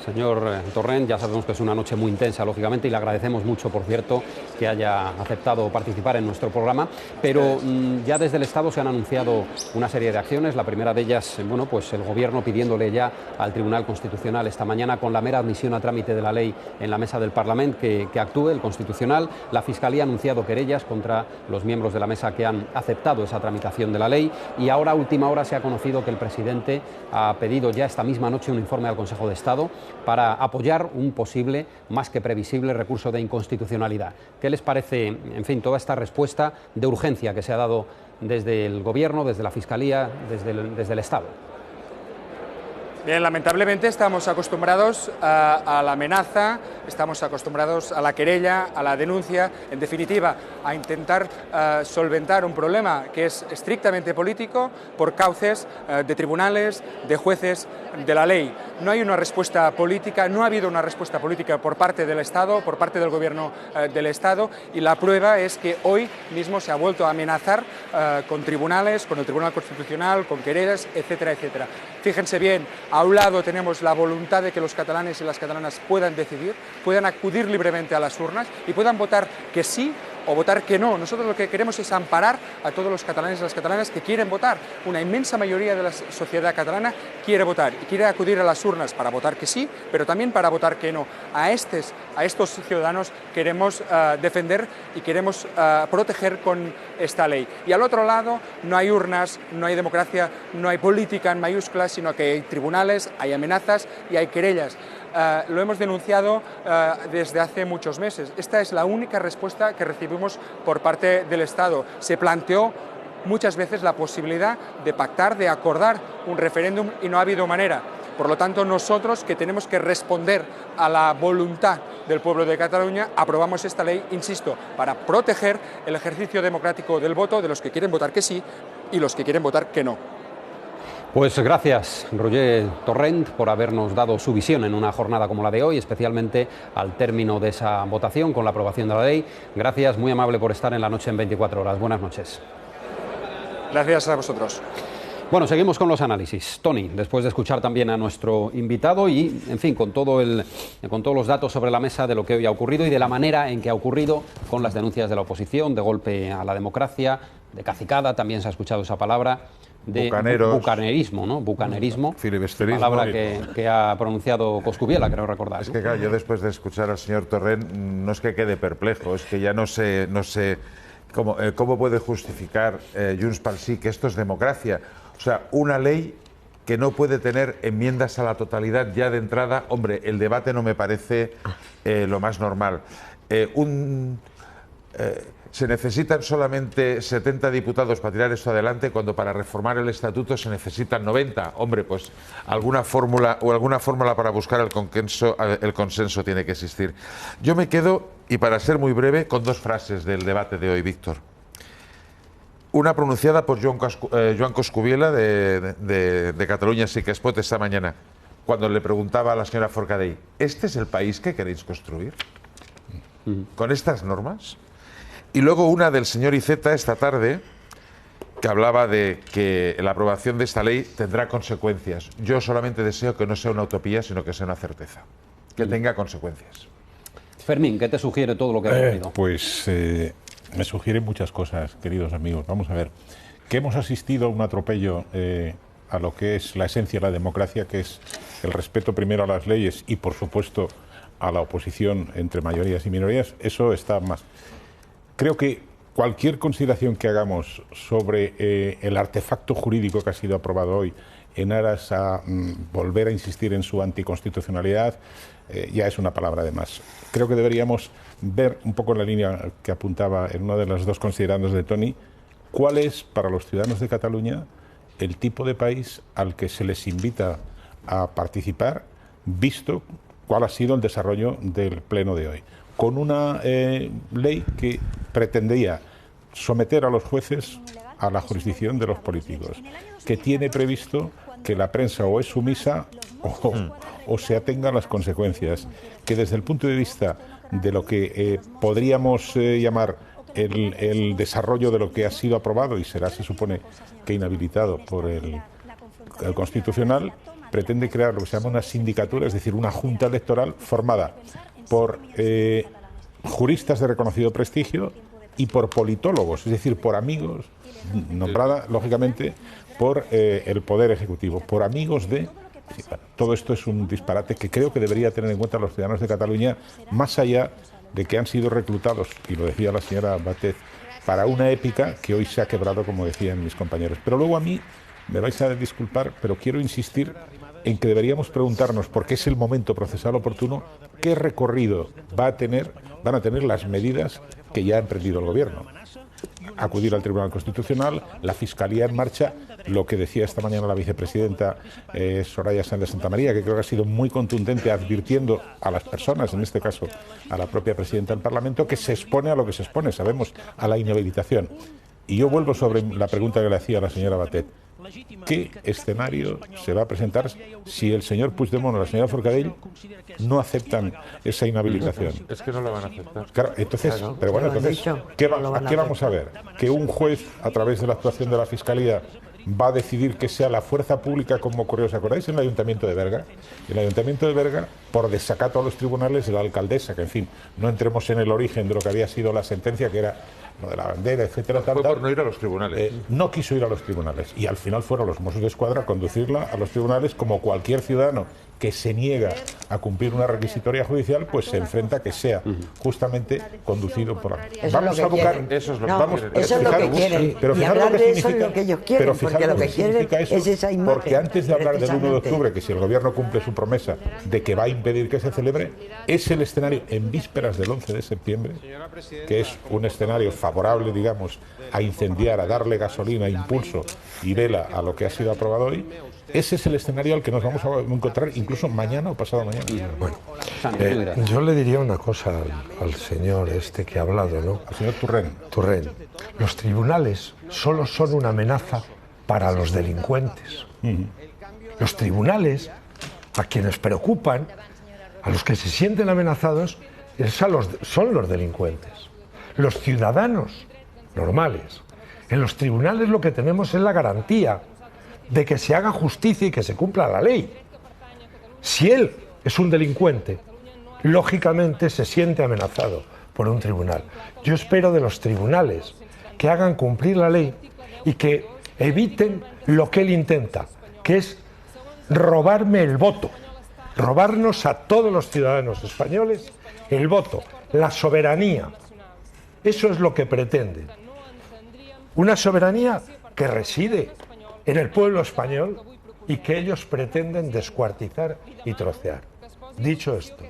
señor Torrent. Ya sabemos que es una noche muy intensa, lógicamente, y le agradecemos mucho, por cierto, que haya aceptado participar en nuestro programa, pero ya desde el Estado se han anunciado una serie de acciones. La primera de ellas, bueno, pues el Gobierno pidiéndole ya al Tribunal Constitucional esta mañana, con la mera admisión a trámite de la ley en la mesa del Parlamento, que actúe el Constitucional. La Fiscalía ha anunciado querellas contra los miembros de la mesa que han aceptado esa tramitación de la ley, y ahora, a última hora, se ha conocido que el presidente ha pedido ya esta misma noche un informe al Consejo de Estado para apoyar un posible, más que previsible, recurso de inconstitucionalidad. ¿Qué les parece, en fin, toda esta respuesta de urgencia que se ha dado desde el Gobierno, desde la Fiscalía, desde el Estado? Bien, lamentablemente estamos acostumbrados a la amenaza, estamos acostumbrados a la querella, a la denuncia, en definitiva, a intentar solventar un problema que es estrictamente político por cauces de tribunales, de jueces, de la ley. No hay una respuesta política, no ha habido una respuesta política por parte del Estado, por parte del Gobierno del Estado, y la prueba es que hoy mismo se ha vuelto a amenazar con tribunales, con el Tribunal Constitucional, con querellas, etcétera, etcétera. Fíjense bien, a un lado tenemos la voluntad de que los catalanes y las catalanas puedan decidir, puedan acudir libremente a las urnas y puedan votar que sí o votar que no. Nosotros lo que queremos es amparar a todos los catalanes y las catalanas que quieren votar. Una inmensa mayoría de la sociedad catalana quiere votar y quiere acudir a las urnas para votar que sí, pero también para votar que no. A estos ciudadanos queremos defender y queremos proteger con esta ley. Y al otro lado no hay urnas, no hay democracia, no hay política en mayúsculas, sino que hay tribunales, hay amenazas y hay querellas. Lo hemos denunciado desde hace muchos meses. Esta es la única respuesta que recibimos por parte del Estado. Se planteó muchas veces la posibilidad de pactar, de acordar un referéndum y no ha habido manera. Por lo tanto, nosotros, que tenemos que responder a la voluntad del pueblo de Cataluña, aprobamos esta ley, insisto, para proteger el ejercicio democrático del voto de los que quieren votar que sí y los que quieren votar que no. Pues gracias, Roger Torrent, por habernos dado su visión en una jornada como la de hoy, especialmente al término de esa votación con la aprobación de la ley. Gracias, muy amable por estar en La Noche en 24 horas. Buenas noches. Gracias a vosotros. Bueno, seguimos con los análisis. Tony, después de escuchar también a nuestro invitado y, en fin, con todos los datos sobre la mesa de lo que hoy ha ocurrido y de la manera en que ha ocurrido, con las denuncias de la oposición, de golpe a la democracia, de cacicada, también se ha escuchado esa palabra, de bucanerismo, ¿no? Bucanerismo, filibusterismo, palabra que ha pronunciado Coscubiela, creo recordar. Es que, claro, yo después de escuchar al señor Torrent, no es que quede perplejo, es que ya no sé cómo puede justificar Junts pel Sí que esto es democracia. O sea, una ley que no puede tener enmiendas a la totalidad ya de entrada. Hombre, el debate no me parece lo más normal. Se necesitan solamente 70 diputados para tirar esto adelante, cuando para reformar el estatuto se necesitan 90. Hombre, pues alguna fórmula para buscar el consenso tiene que existir. Yo me quedo, y para ser muy breve, con dos frases del debate de hoy, Víctor. Una pronunciada por Joan Coscubiela de Catalunya Sí que es Pot esta mañana, cuando le preguntaba a la señora Forcadell: ¿este es el país que queréis construir? ¿Con estas normas? Y luego una del señor Iceta esta tarde, que hablaba de que la aprobación de esta ley tendrá consecuencias. Yo solamente deseo que no sea una utopía, sino que sea una certeza, que tenga consecuencias. Fermín, ¿qué te sugiere todo lo que ha ocurrido? Pues me sugiere muchas cosas, queridos amigos. Vamos a ver, que hemos asistido a un atropello a lo que es la esencia de la democracia, que es el respeto primero a las leyes y, por supuesto, a la oposición entre mayorías y minorías. Eso está más. Creo que cualquier consideración que hagamos sobre el artefacto jurídico que ha sido aprobado hoy en aras a volver a insistir en su anticonstitucionalidad ya es una palabra de más. Creo que deberíamos ver un poco en la línea que apuntaba en uno de los dos considerandos de Tony, cuál es para los ciudadanos de Cataluña el tipo de país al que se les invita a participar, visto cuál ha sido el desarrollo del pleno de hoy, con una ley que pretendía someter a los jueces a la jurisdicción de los políticos, que tiene previsto que la prensa o es sumisa o se atenga a las consecuencias, que desde el punto de vista de lo que podríamos llamar el desarrollo de lo que ha sido aprobado y será, se supone, que inhabilitado por el Constitucional, pretende crear lo que se llama una sindicatura, es decir, una junta electoral formada por juristas de reconocido prestigio y por politólogos, es decir, por amigos, nombrada, lógicamente, por el Poder Ejecutivo, por amigos de... Todo esto es un disparate que creo que debería tener en cuenta los ciudadanos de Cataluña, más allá de que han sido reclutados, y lo decía la señora Batet, para una épica que hoy se ha quebrado, como decían mis compañeros. Pero luego a mí, me vais a disculpar, pero quiero insistir en que deberíamos preguntarnos, porque es el momento procesal oportuno, qué recorrido van a tener las medidas que ya ha emprendido el Gobierno. Acudir al Tribunal Constitucional, la Fiscalía en marcha, lo que decía esta mañana la vicepresidenta Soraya Sáenz de Santamaría, que creo que ha sido muy contundente advirtiendo a las personas, en este caso a la propia presidenta del Parlamento, que se expone a lo que se expone, sabemos, a la inhabilitación. Y yo vuelvo sobre la pregunta que le hacía a la señora Batet. ¿Qué escenario se va a presentar si el señor Puigdemont o la señora Forcadell no aceptan esa inhabilitación? Es que no lo van a aceptar. Claro, entonces, Claro. pero bueno, entonces, ¿qué vamos a ver? ¿Que un juez, a través de la actuación de la Fiscalía, va a decidir que sea la fuerza pública, como ocurrió, ¿os acordáis, en el Ayuntamiento de Berga? En el Ayuntamiento de Berga, por desacato a los tribunales de la alcaldesa, que en fin, no entremos en el origen de lo que había sido la sentencia, que era lo de la bandera, etcétera, Fue por no ir a los tribunales. No quiso ir a los tribunales y al final fueron los Mossos de Escuadra a conducirla a los tribunales, como cualquier ciudadano que se niega a cumplir una requisitoria judicial, pues se enfrenta a que sea justamente conducido por la... Vamos a buscar... Eso es lo eso es lo que quieren. Pero y hablar de eso es lo que ellos quieren, porque lo que quieren es esa imagen. Porque antes de hablar del 1 de octubre, que si el Gobierno cumple su promesa de que va a impedir que se celebre, es el escenario en vísperas del 11 de septiembre, que es un escenario favorable, digamos, a incendiar, a darle gasolina, impulso y vela a lo que ha sido aprobado hoy. Ese es el escenario al que nos vamos a encontrar incluso mañana o pasado mañana. Bueno, yo le diría una cosa al señor este que ha hablado, ¿no? Al señor Turrén. Los tribunales solo son una amenaza para los delincuentes. Los tribunales, a quienes preocupan, a los que se sienten amenazados, son los delincuentes. Los ciudadanos normales. En los tribunales lo que tenemos es la garantía de que se haga justicia y que se cumpla la ley. Si él es un delincuente, lógicamente se siente amenazado por un tribunal. Yo espero de los tribunales que hagan cumplir la ley y que eviten lo que él intenta, que es robarme el voto, robarnos a todos los ciudadanos españoles el voto, la soberanía. Eso es lo que pretenden. Una soberanía que reside en el pueblo español y que ellos pretenden descuartizar y trocear. Dicho esto,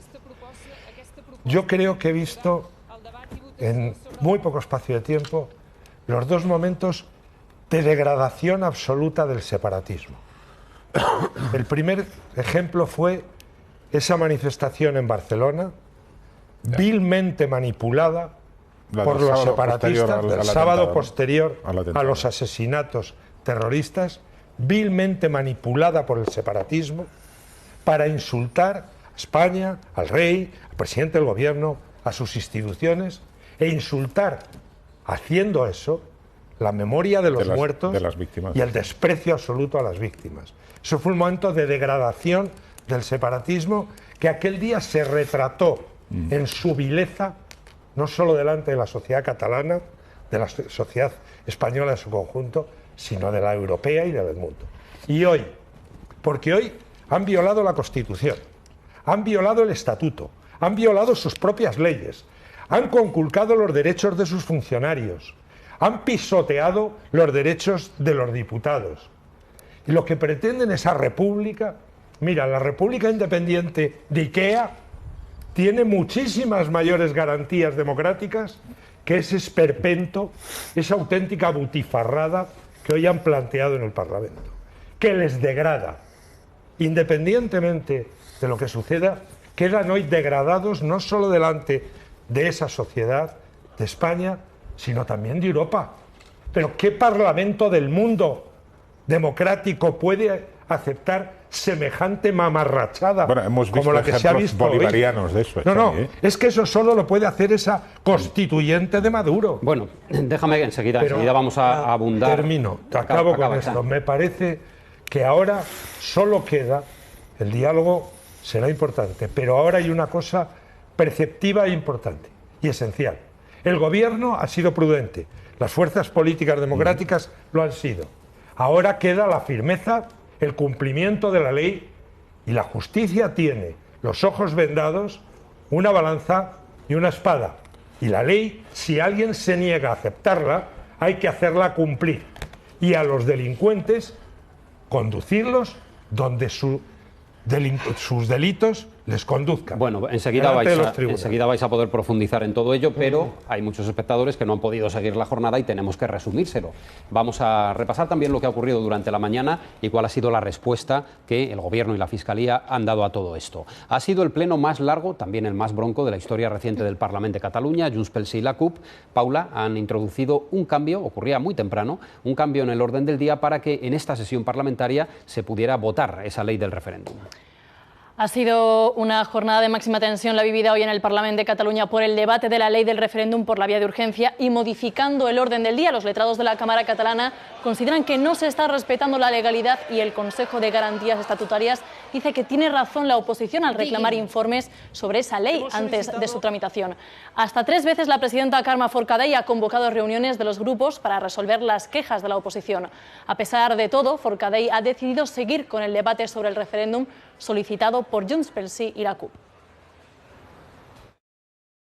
yo creo que he visto en muy poco espacio de tiempo los dos momentos de degradación absoluta del separatismo. El primer ejemplo fue esa manifestación en Barcelona, vilmente manipulada por los separatistas del sábado posterior a los asesinatos terroristas, vilmente manipulada por el separatismo para insultar a España, al rey, al presidente del gobierno, a sus instituciones, e insultar, haciendo eso, la memoria de los muertos y el desprecio absoluto a las víctimas. Eso fue un momento de degradación del separatismo que aquel día se retrató en su vileza, no solo delante de la sociedad catalana, de la sociedad española en su conjunto, sino de la europea y del mundo. Y hoy, porque hoy han violado la Constitución, han violado el Estatuto, han violado sus propias leyes, han conculcado los derechos de sus funcionarios, han pisoteado los derechos de los diputados. Y lo que pretenden esa república, mira, la República Independiente de IKEA tiene muchísimas mayores garantías democráticas que ese esperpento, esa auténtica butifarrada que hoy han planteado en el Parlamento, que les degrada. Independientemente de lo que suceda, quedan hoy degradados no solo delante de esa sociedad, de España, sino también de Europa, Pero ¿qué parlamento del mundo democrático puede aceptar semejante mamarrachada? Bueno, hemos visto como la que se ha visto bolivarianos hoy? de eso. No, es que eso solo lo puede hacer esa constituyente de Maduro. Bueno, déjame que enseguida vamos a abundar. Termino, acabo con esto. Me parece que ahora solo queda, el diálogo será importante, pero ahora hay una cosa perceptiva e importante y esencial. El gobierno ha sido prudente, las fuerzas políticas democráticas lo han sido. Ahora queda la firmeza, el cumplimiento de la ley, y la justicia tiene los ojos vendados, una balanza y una espada. Y la ley, si alguien se niega a aceptarla, hay que hacerla cumplir. Y a los delincuentes, conducirlos donde sus delitos les conduzcan. Bueno, enseguida vais a poder profundizar en todo ello, pero hay muchos espectadores que no han podido seguir la jornada y tenemos que resumírselo. Vamos a repasar también lo que ha ocurrido durante la mañana y cuál ha sido la respuesta que el Gobierno y la Fiscalía han dado a todo esto. Ha sido el pleno más largo, también el más bronco de la historia reciente del Parlament de Catalunya. Junts pel Sí y la CUP, Paula, han introducido un cambio, ocurría muy temprano, un cambio en el orden del día para que en esta sesión parlamentaria se pudiera votar esa ley del referéndum. Ha sido una jornada de máxima tensión la vivida hoy en el Parlament de Cataluña por el debate de la ley del referéndum por la vía de urgencia y modificando el orden del día. Los letrados de la Cámara catalana consideran que no se está respetando la legalidad y el Consejo de Garantías Estatutarias dice que tiene razón la oposición al reclamar informes sobre esa ley antes de su tramitación. Hasta 3 veces la presidenta Carme Forcadell ha convocado reuniones de los grupos para resolver las quejas de la oposición. A pesar de todo, Forcadell ha decidido seguir con el debate sobre el referéndum solicitado por Junts pel Sí i la CUP.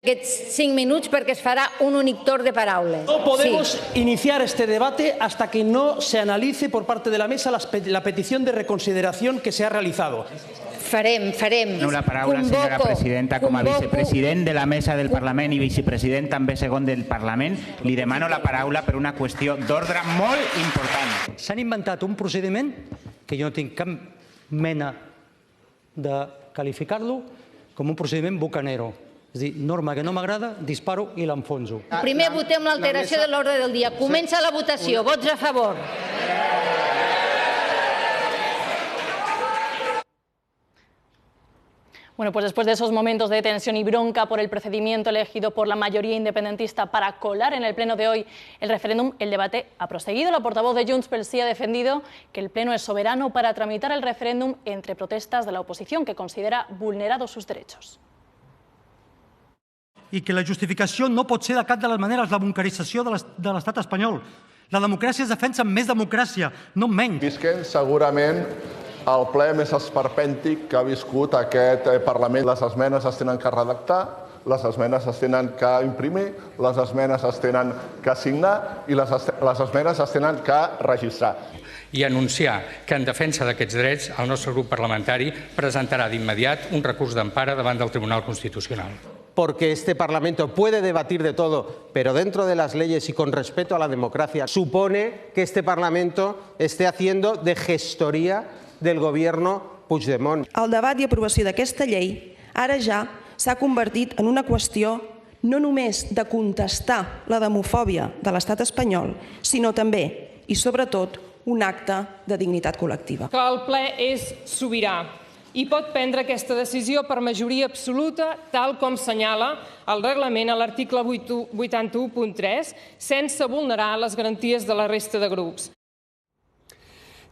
Aquests 5 minuts perquè es farà un únic torn de paraules. No podemos iniciar este debate hasta que no se analice por parte de la mesa la petición de reconsideración que se ha realizado. Farem. La paraula, senyora presidenta, com a vicepresident de la mesa del Parlament i vicepresident també segon del Parlament, li demano la paraula per una qüestió d'ordre molt important. S'han inventat un procediment que jo no tinc cap mena de qualificar-lo com un procediment bucanero. És a dir, norma que no m'agrada, disparo i l'enfonso. Primer votem l'alteració de l'ordre del dia. Comença la votació. Vots a favor. Bueno, pues después de esos momentos de tensión y bronca por el procedimiento elegido por la mayoría independentista para colar en el pleno de hoy el referéndum, el debate ha proseguido. La portavoz de Junts pel Sí ha defendido que el pleno es soberano para tramitar el referéndum entre protestas de la oposición, que considera vulnerados sus derechos. I que la justificació no pot ser de cap de les maneres la bunkerització de l'estat espanyol. La democràcia es defensa amb més democràcia, no menys. Visquem segurament el ple més esperpèntic que ha viscut aquest Parlament. Les esmenes es tenen que redactar, les esmenes es tenen que imprimir, les esmenes es tenen que signar i les esmenes es tenen que registrar. I anunciar que en defensa d'aquests drets el nostre grup parlamentari presentarà d'immediat un recurs d'empara davant del Tribunal Constitucional. Porque este Parlamento puede debatir de todo, pero dentro de las leyes y con respeto a la democracia, supone que este Parlamento esté haciendo de gestoría del gobierno Puigdemont. El debat i aprovació d'aquesta llei ara ja s'ha convertit en una qüestió no només de contestar la demofòbia de l'estat espanyol, sinó també, i sobretot, un acte de dignitat col·lectiva. Que el ple és sobirà i pot prendre aquesta decisió per majoria absoluta, tal com assenyala el reglament a l'article 81.3, sense vulnerar les garanties de la resta de grups.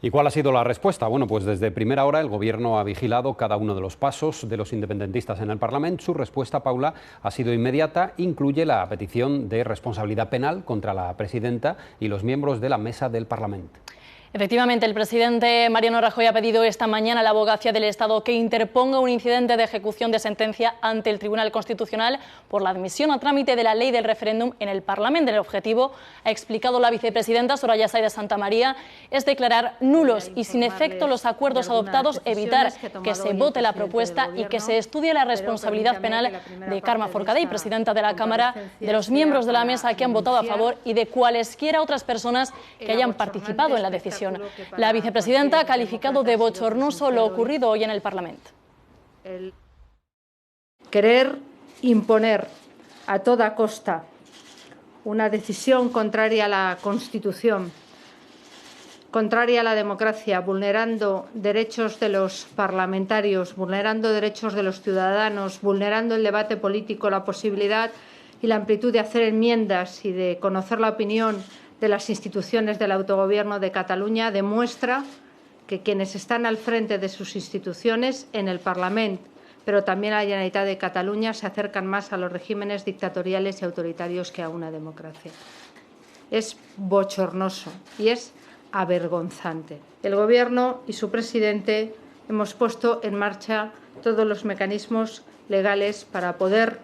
¿Y cuál ha sido la respuesta? Bueno, pues desde primera hora el Gobierno ha vigilado cada uno de los pasos de los independentistas en el Parlamento. Su respuesta, Paula, ha sido inmediata. Incluye la petición de responsabilidad penal contra la presidenta y los miembros de la mesa del Parlamento. Efectivamente, el presidente Mariano Rajoy ha pedido esta mañana a la Abogacía del Estado que interponga un incidente de ejecución de sentencia ante el Tribunal Constitucional por la admisión a trámite de la ley del referéndum en el Parlamento. El objetivo, ha explicado la vicepresidenta Soraya Sáenz de Santamaría, es declarar nulos y sin efecto los acuerdos adoptados, evitar que se vote la propuesta y que se estudie la responsabilidad penal de Carme Forcadell, presidenta de la Cámara, de los miembros de la mesa que han votado a favor y de cualesquiera otras personas que hayan participado en la decisión. La vicepresidenta ha calificado de bochornoso lo ocurrido hoy en el Parlamento. Querer imponer a toda costa una decisión contraria a la Constitución, contraria a la democracia, vulnerando derechos de los parlamentarios, vulnerando derechos de los ciudadanos, vulnerando el debate político, la posibilidad y la amplitud de hacer enmiendas y de conocer la opinión de las instituciones del autogobierno de Cataluña, demuestra que quienes están al frente de sus instituciones en el Parlament, pero también a la Generalitat de Cataluña, se acercan más a los regímenes dictatoriales y autoritarios que a una democracia. Es bochornoso y es avergonzante. El Gobierno y su presidente hemos puesto en marcha todos los mecanismos legales para poder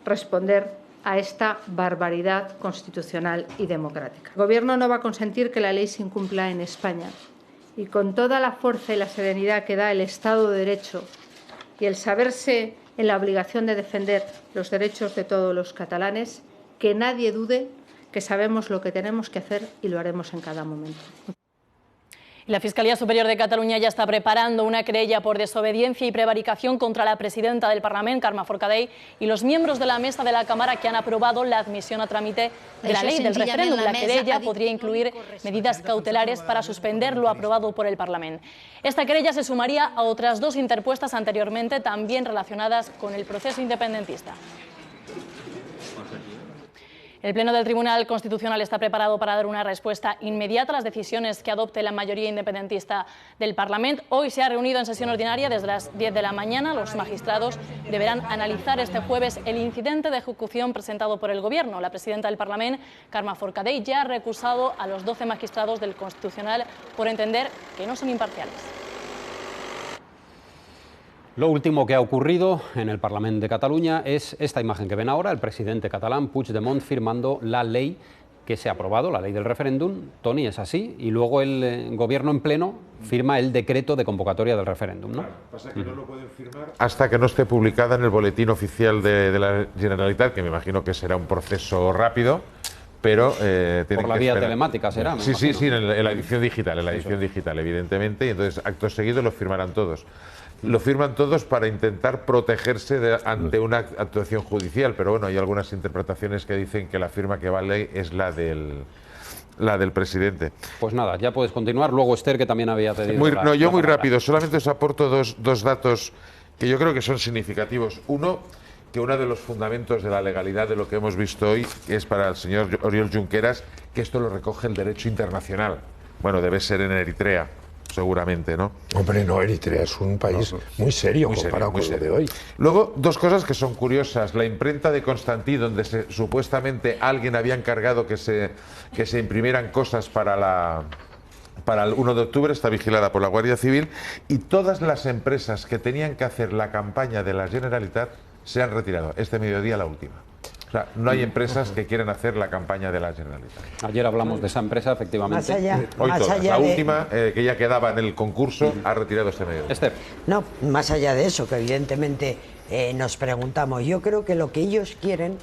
responder a esta barbaridad constitucional y democrática. El Gobierno no va a consentir que la ley se incumpla en España y con toda la fuerza y la serenidad que da el Estado de Derecho y el saberse en la obligación de defender los derechos de todos los catalanes, que nadie dude que sabemos lo que tenemos que hacer y lo haremos en cada momento. La Fiscalía Superior de Cataluña ya está preparando una querella por desobediencia y prevaricación contra la presidenta del Parlament, Carme Forcadell, y los miembros de la mesa de la Cámara que han aprobado la admisión a trámite de la ley del referéndum. La querella podría incluir medidas cautelares para suspender lo aprobado por el Parlament. Esta querella se sumaría a otras dos interpuestas anteriormente, también relacionadas con el proceso independentista. El Pleno del Tribunal Constitucional está preparado para dar una respuesta inmediata a las decisiones que adopte la mayoría independentista del Parlament. Hoy se ha reunido en sesión ordinaria desde las 10 de la mañana. Los magistrados deberán analizar este jueves el incidente de ejecución presentado por el Gobierno. La presidenta del Parlament, Carme Forcadell, ya ha recusado a los 12 magistrados del Constitucional por entender que no son imparciales. Lo último que ha ocurrido en el Parlament de Cataluña es esta imagen que ven ahora, el presidente catalán Puigdemont firmando la ley que se ha aprobado, la ley del referéndum. Toni, es así, y luego el Gobierno en pleno firma el decreto de convocatoria del referéndum, ¿no? Claro, pasa que no lo pueden firmar hasta que no esté publicada en el boletín oficial de la Generalitat, que me imagino que será un proceso rápido, pero tienen por la que vía esperar. telemática será. Sí, en la edición digital, evidentemente, y entonces acto seguido lo firmarán todos. Lo firman todos para intentar protegerse ante una actuación judicial, pero bueno, hay algunas interpretaciones que dicen que la firma que vale es la del presidente. Pues nada, ya puedes continuar. Luego Esther, que también había pedido Muy rápido, solamente os aporto dos datos que yo creo que son significativos. Uno, que uno de los fundamentos de la legalidad de lo que hemos visto hoy es para el señor Oriol Junqueras, que esto lo recoge el derecho internacional. Bueno, debe ser en Eritrea, seguramente, ¿no? Hombre, no, Eritrea es un país muy serio comparado con lo de hoy. Luego, dos cosas que son curiosas. La imprenta de Constantí, donde supuestamente alguien había encargado que se imprimieran cosas para el 1 de octubre, está vigilada por la Guardia Civil, y todas las empresas que tenían que hacer la campaña de la Generalitat se han retirado. Este mediodía la última. O sea, no hay empresas que quieran hacer la campaña de la Generalitat. Ayer hablamos de esa empresa, efectivamente. La última, que ya quedaba en el concurso, ha retirado este medio. Esther. No, más allá de eso, que evidentemente nos preguntamos. Yo creo que lo que ellos quieren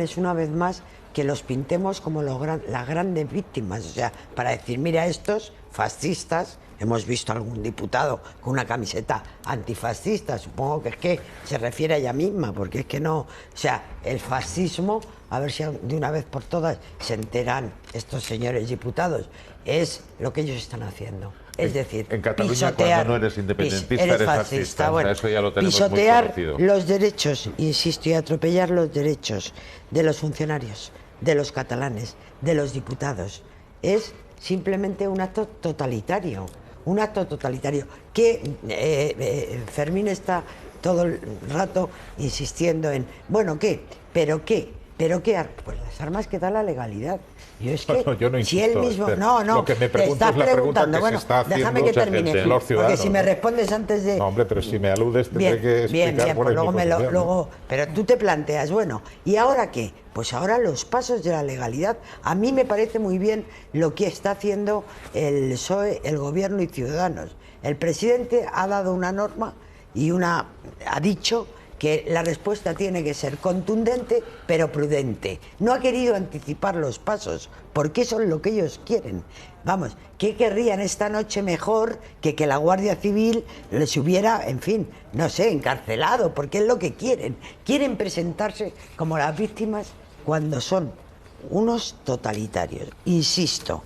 es una vez más que los pintemos como las grandes víctimas. O sea, para decir, mira, estos fascistas. Hemos visto algún diputado con una camiseta antifascista, supongo que es que se refiere a ella misma, porque es que no, o sea, el fascismo, a ver si de una vez por todas se enteran estos señores diputados, es lo que ellos están haciendo. Es decir, en Cataluña, pisotear, cuando no eres independentista, eres fascista. Bueno, o sea, eso ya lo tenemos pisotear muy conocido. Los derechos, insisto, y atropellar los derechos de los funcionarios, de los catalanes, de los diputados, es simplemente un acto totalitario. Un acto totalitario que Fermín está todo el rato insistiendo en, bueno, ¿qué? ¿Pero qué? ¿Pero qué? Pues las armas que da la legalidad. Yo es que yo no insisto, si él mismo... Esther, no, lo que me te estás es la preguntando. Bueno, se está haciendo déjame que termine, porque si me respondes antes de... No, hombre, pero si me aludes tendré que explicar pues luego pero tú te planteas, bueno, ¿y ahora qué? Pues ahora los pasos de la legalidad. A mí me parece muy bien lo que está haciendo el PSOE, el Gobierno y Ciudadanos. El presidente ha dado una norma y ha dicho que la respuesta tiene que ser contundente pero prudente. No ha querido anticipar los pasos, porque eso es lo que ellos quieren. Vamos, ¿qué querrían esta noche mejor que la Guardia Civil les hubiera, en fin, no sé, encarcelado? Porque es lo que quieren. Quieren presentarse como las víctimas cuando son unos totalitarios, insisto.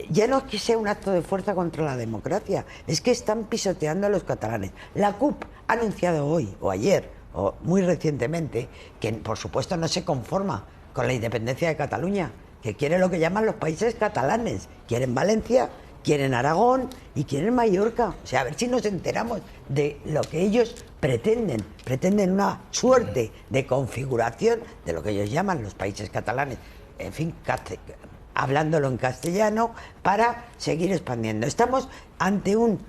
Ya no es que sea un acto de fuerza contra la democracia, es que están pisoteando a los catalanes. La CUP ha anunciado hoy, o ayer, o muy recientemente, que por supuesto no se conforma con la independencia de Cataluña, que quiere lo que llaman los países catalanes. Quieren Valencia, quieren Aragón y quieren Mallorca. O sea, a ver si nos enteramos de lo que ellos pretenden. Pretenden una suerte de configuración de lo que ellos llaman los países catalanes. En fin, hablándolo en castellano, para seguir expandiendo. Estamos ante un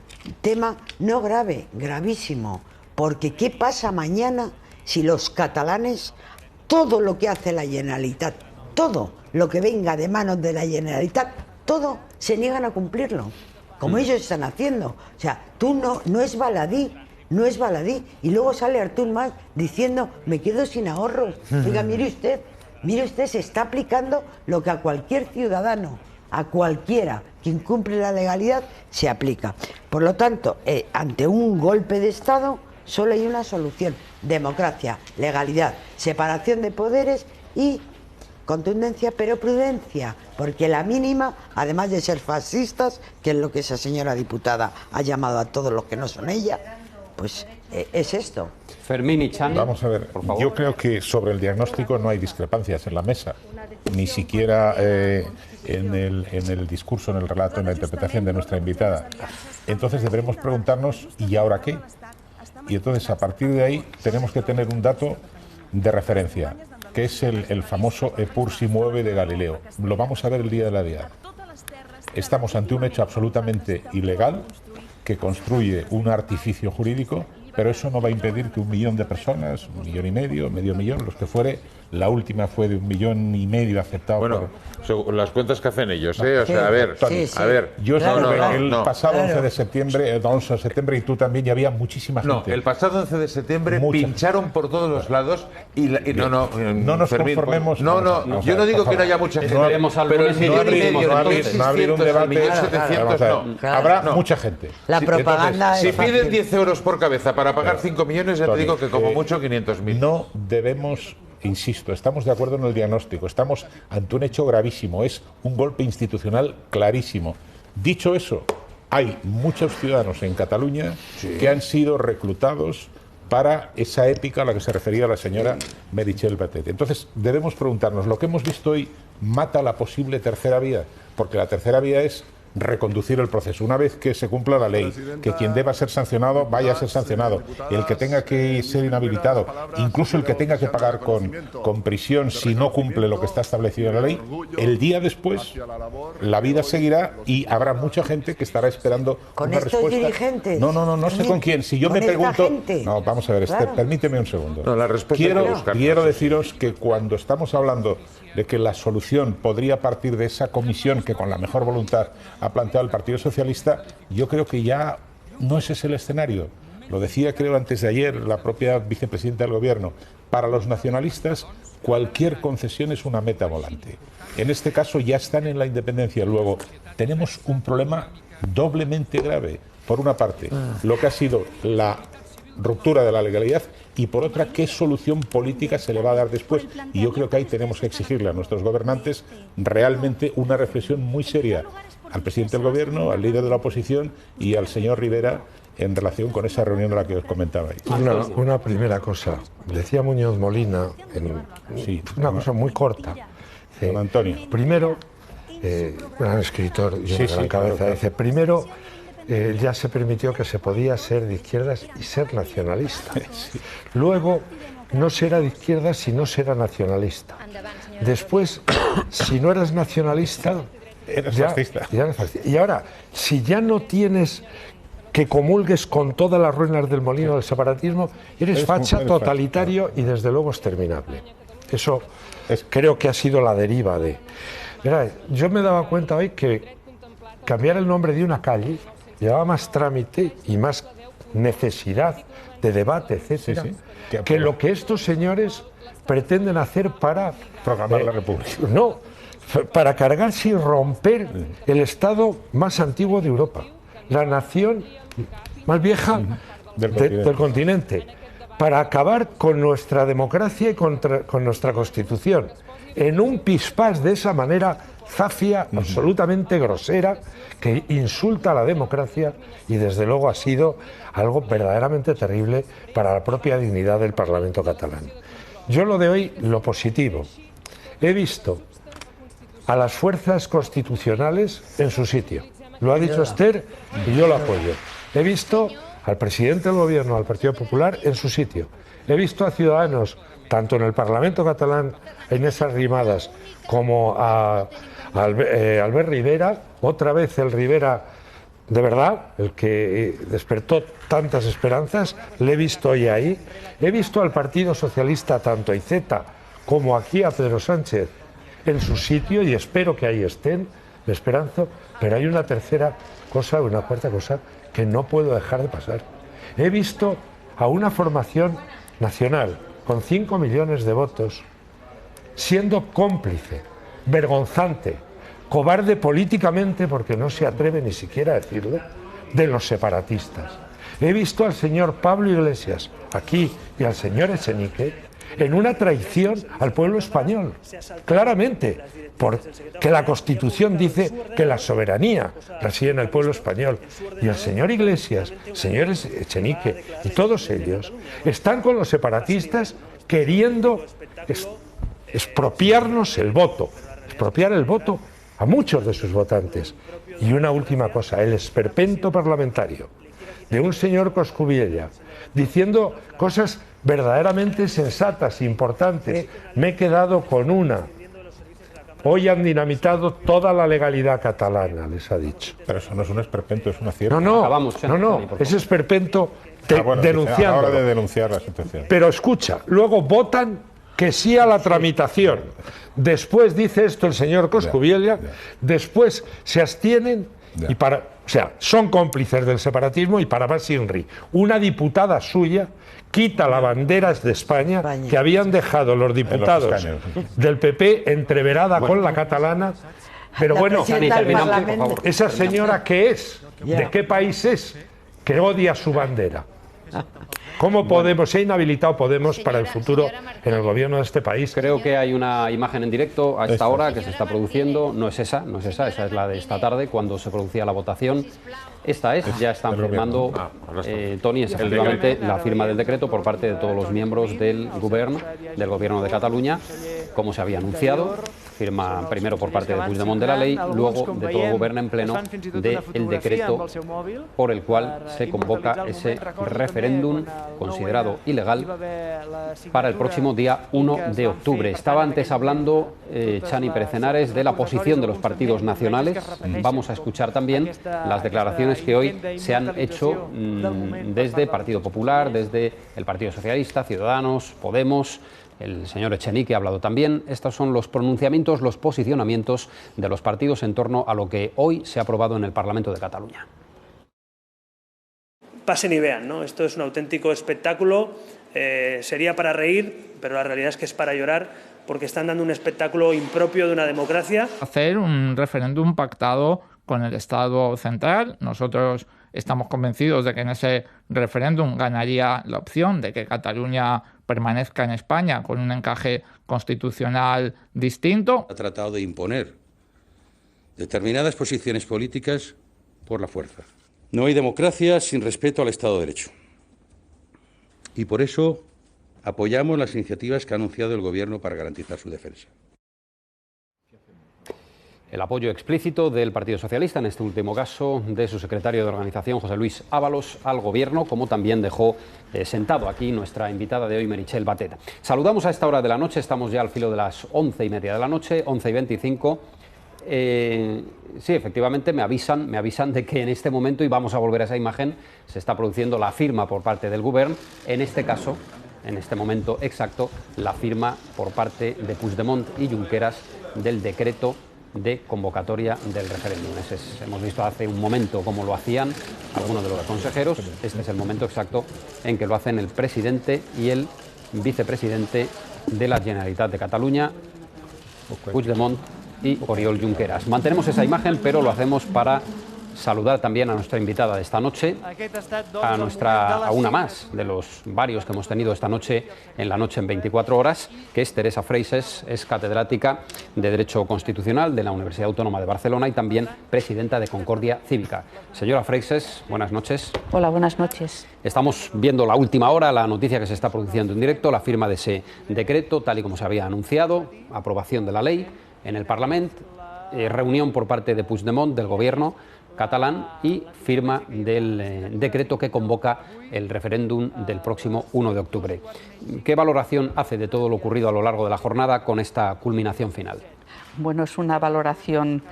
tema no grave, gravísimo, porque ¿qué pasa mañana si los catalanes, todo lo que hace la Generalitat, todo lo que venga de manos de la Generalitat, todo se niegan a cumplirlo, como ellos están haciendo? O sea, tú no es baladí, no es baladí. Y luego sale Artur Mas diciendo, me quedo sin ahorros. Oiga, mire usted, se está aplicando lo que a cualquier ciudadano, a cualquiera que incumple la legalidad, se aplica. Por lo tanto, ante un golpe de Estado, solo hay una solución: democracia, legalidad, separación de poderes y contundencia, pero prudencia, porque la mínima, además de ser fascistas, que es lo que esa señora diputada ha llamado a todos los que no son ella, pues es esto. Fermín y Chani, vamos a ver, yo creo que sobre el diagnóstico no hay discrepancias en la mesa, ni siquiera en el discurso, en el relato, en la interpretación de nuestra invitada. Entonces deberemos preguntarnos, ¿y ahora qué? Y entonces, a partir de ahí, tenemos que tener un dato de referencia, que es el famoso Epur si mueve de Galileo. Lo vamos a ver el día de la Diada. Estamos ante un hecho absolutamente ilegal que construye un artificio jurídico, pero eso no va a impedir que 1 millón de personas, 1,5 millones, medio millón, los que fuere, la última fue de 1,5 millones aceptado. Bueno, según las cuentas que hacen ellos, ¿eh? O sea, a ver, yo estuve el pasado 11 de septiembre, el 11 de septiembre, y tú también, y había muchísima gente. No, el pasado 11 de septiembre pincharon por todos los lados y no nos conformemos. No, yo no digo que no haya mucha gente, pero el millón y medio, no abrir un debate, habrá mucha gente. La propaganda. Si piden 10 euros por cabeza para pagar 5 millones, ya te digo que como mucho 500.000. No debemos, insisto, estamos de acuerdo en el diagnóstico, estamos ante un hecho gravísimo, es un golpe institucional clarísimo. Dicho eso, hay muchos ciudadanos en Cataluña que han sido reclutados para esa épica a la que se refería la señora Meritxell Batet. Entonces debemos preguntarnos, ¿lo que hemos visto hoy mata la posible tercera vía? Porque la tercera vía es reconducir el proceso. Una vez que se cumpla la ley, que quien deba ser sancionado vaya a ser sancionado, el que tenga que ser inhabilitado, incluso el que tenga que pagar con prisión si no cumple lo que está establecido en la ley, el día después la vida seguirá y habrá mucha gente que estará esperando una respuesta. Dirigentes. No sé con quién. Si yo me pregunto... No, vamos a ver, Esther, permíteme un segundo. No, la respuesta quiero deciros que cuando estamos hablando de que la solución podría partir de esa comisión que con la mejor voluntad ha planteado el Partido Socialista, yo creo que ya no ese es el escenario. Lo decía, creo, antes de ayer la propia vicepresidenta del Gobierno. Para los nacionalistas, cualquier concesión es una meta volante. En este caso ya están en la independencia. Luego, tenemos un problema doblemente grave. Por una parte, lo que ha sido la ruptura de la legalidad, y por otra, qué solución política se le va a dar después. Y yo creo que ahí tenemos que exigirle a nuestros gobernantes realmente una reflexión muy seria al presidente del Gobierno, al líder de la oposición y al señor Rivera en relación con esa reunión de la que os comentaba. Una primera cosa. Decía Muñoz Molina, una cosa muy corta. Don Antonio. Primero, gran escritor y una gran cabeza, claro. Dice, primero, ya se permitió que se podía ser de izquierdas y ser nacionalista. Luego, no será de izquierdas si no será nacionalista. Después, si no eras nacionalista, eres fascista. Y ahora, si ya no tienes que comulgues con todas las ruinas del molino del separatismo, eres facha, totalitario y desde luego exterminable. Eso creo que ha sido la deriva de... Mira, yo me daba cuenta hoy que cambiar el nombre de una calle llevaba más trámite y más necesidad de debate, etcétera, que lo que estos señores pretenden hacer para proclamar la República. No, para cargarse y romper el Estado más antiguo de Europa, la nación más vieja del continente. para acabar con nuestra democracia y con nuestra Constitución, en un pispás de esa manera zafia, absolutamente grosera, que insulta a la democracia y desde luego ha sido algo verdaderamente terrible para la propia dignidad del Parlamento catalán. Yo lo de hoy, lo positivo, he visto a las fuerzas constitucionales en su sitio. Lo ha dicho Esther y yo lo apoyo. He visto al presidente del Gobierno, al Partido Popular, en su sitio. He visto a Ciudadanos, tanto en el Parlamento catalán, en esas rimadas, como a Albert Rivera, otra vez el Rivera de verdad, el que despertó tantas esperanzas, le he visto hoy ahí. He visto al Partido Socialista, tanto a Iceta como aquí a Pedro Sánchez, en su sitio, y espero que ahí estén, me esperanzo, pero hay una tercera cosa, una cuarta cosa, que no puedo dejar de pasar. He visto a una formación nacional con 5 millones de votos siendo cómplice, vergonzante, cobarde políticamente, porque no se atreve ni siquiera a decirlo, de los separatistas. He visto al señor Pablo Iglesias aquí y al señor Echenique en una traición al pueblo español, claramente, porque la Constitución dice que la soberanía reside en el pueblo español, y el señor Iglesias, señor Echenique y todos ellos están con los separatistas queriendo expropiarnos el voto, expropiar el voto a muchos de sus votantes. Y una última cosa, el esperpento parlamentario de un señor Coscubiela diciendo cosas verdaderamente sensatas, importantes. Me he quedado con una. Hoy han dinamitado toda la legalidad catalana, les ha dicho. Pero eso no es un esperpento, es una cierta. No, es esperpento denunciando. Ahora de denunciar la situación. Pero escucha, luego votan que sí a la tramitación. Después dice esto el señor Coscubiela, después se abstienen y o sea, son cómplices del separatismo, y para más Inri, una diputada suya quita la bandera de España que habían dejado los diputados del PP entreverada con la catalana. Pero bueno, esa señora, ¿qué es? ¿De qué país es? Que odia su bandera. ¿Cómo Podemos, se ha inhabilitado Podemos para el futuro en el gobierno de este país? Creo que hay una imagen en directo a esta hora que se está produciendo. No es esa, esa es la de esta tarde, cuando se producía la votación. Esta es, ya están firmando, Toni, es efectivamente la firma del decreto por parte de todos los miembros del Gobierno de Cataluña, como se había anunciado. Firma primero por parte de Puigdemont de la ley, luego de todo el gobierno en pleno del decreto por el cual se convoca ese referéndum considerado ilegal para el próximo día 1 de octubre. Estaba antes hablando Chani Pérez Henares de la posición de los partidos nacionales. Vamos a escuchar también las declaraciones que hoy se han hecho desde Partido Popular, desde el Partido Socialista, Ciudadanos, Podemos. El señor Echenique ha hablado también. Estos son los pronunciamientos, los posicionamientos de los partidos en torno a lo que hoy se ha aprobado en el Parlamento de Cataluña. Pasen y vean, ¿no? Esto es un auténtico espectáculo. Sería para reír, pero la realidad es que es para llorar, porque están dando un espectáculo impropio de una democracia. Hacer un referéndum pactado con el Estado central. Nosotros estamos convencidos de que en ese referéndum ganaría la opción de que Cataluña permanezca en España con un encaje constitucional distinto. Ha tratado de imponer determinadas posiciones políticas por la fuerza. No hay democracia sin respeto al Estado de Derecho. Y por eso apoyamos las iniciativas que ha anunciado el Gobierno para garantizar su defensa. El apoyo explícito del Partido Socialista, en este último caso, de su secretario de organización, José Luis Ábalos, al Gobierno, como también dejó sentado aquí nuestra invitada de hoy, Meritxell Batet. Saludamos a esta hora de la noche, estamos ya al filo de las 11:30 de la noche, 11:25. Sí, efectivamente me avisan de que en este momento, y vamos a volver a esa imagen, se está produciendo la firma por parte del Gobierno, en este caso, en este momento exacto, la firma por parte de Puigdemont y Junqueras del decreto de convocatoria del referéndum. Hemos visto hace un momento cómo lo hacían algunos de los consejeros. Este es el momento exacto en que lo hacen el presidente y el vicepresidente de la Generalitat de Cataluña, Puigdemont y Oriol Junqueras. Mantenemos esa imagen, pero lo hacemos para saludar también a nuestra invitada de esta noche, a una más de los varios que hemos tenido esta noche en la noche en 24 horas, que es Teresa Freixes, es catedrática de Derecho Constitucional de la Universidad Autónoma de Barcelona y también presidenta de Concordia Cívica. Señora Freixes, buenas noches. Hola, buenas noches. Estamos viendo la última hora, la noticia que se está produciendo en directo, la firma de ese decreto, tal y como se había anunciado, aprobación de la ley en el Parlamento, reunión por parte de Puigdemont, del gobierno catalán, y firma del decreto que convoca el referéndum del próximo 1 de octubre. ¿Qué valoración hace de todo lo ocurrido a lo largo de la jornada con esta culminación final? Bueno, es una valoración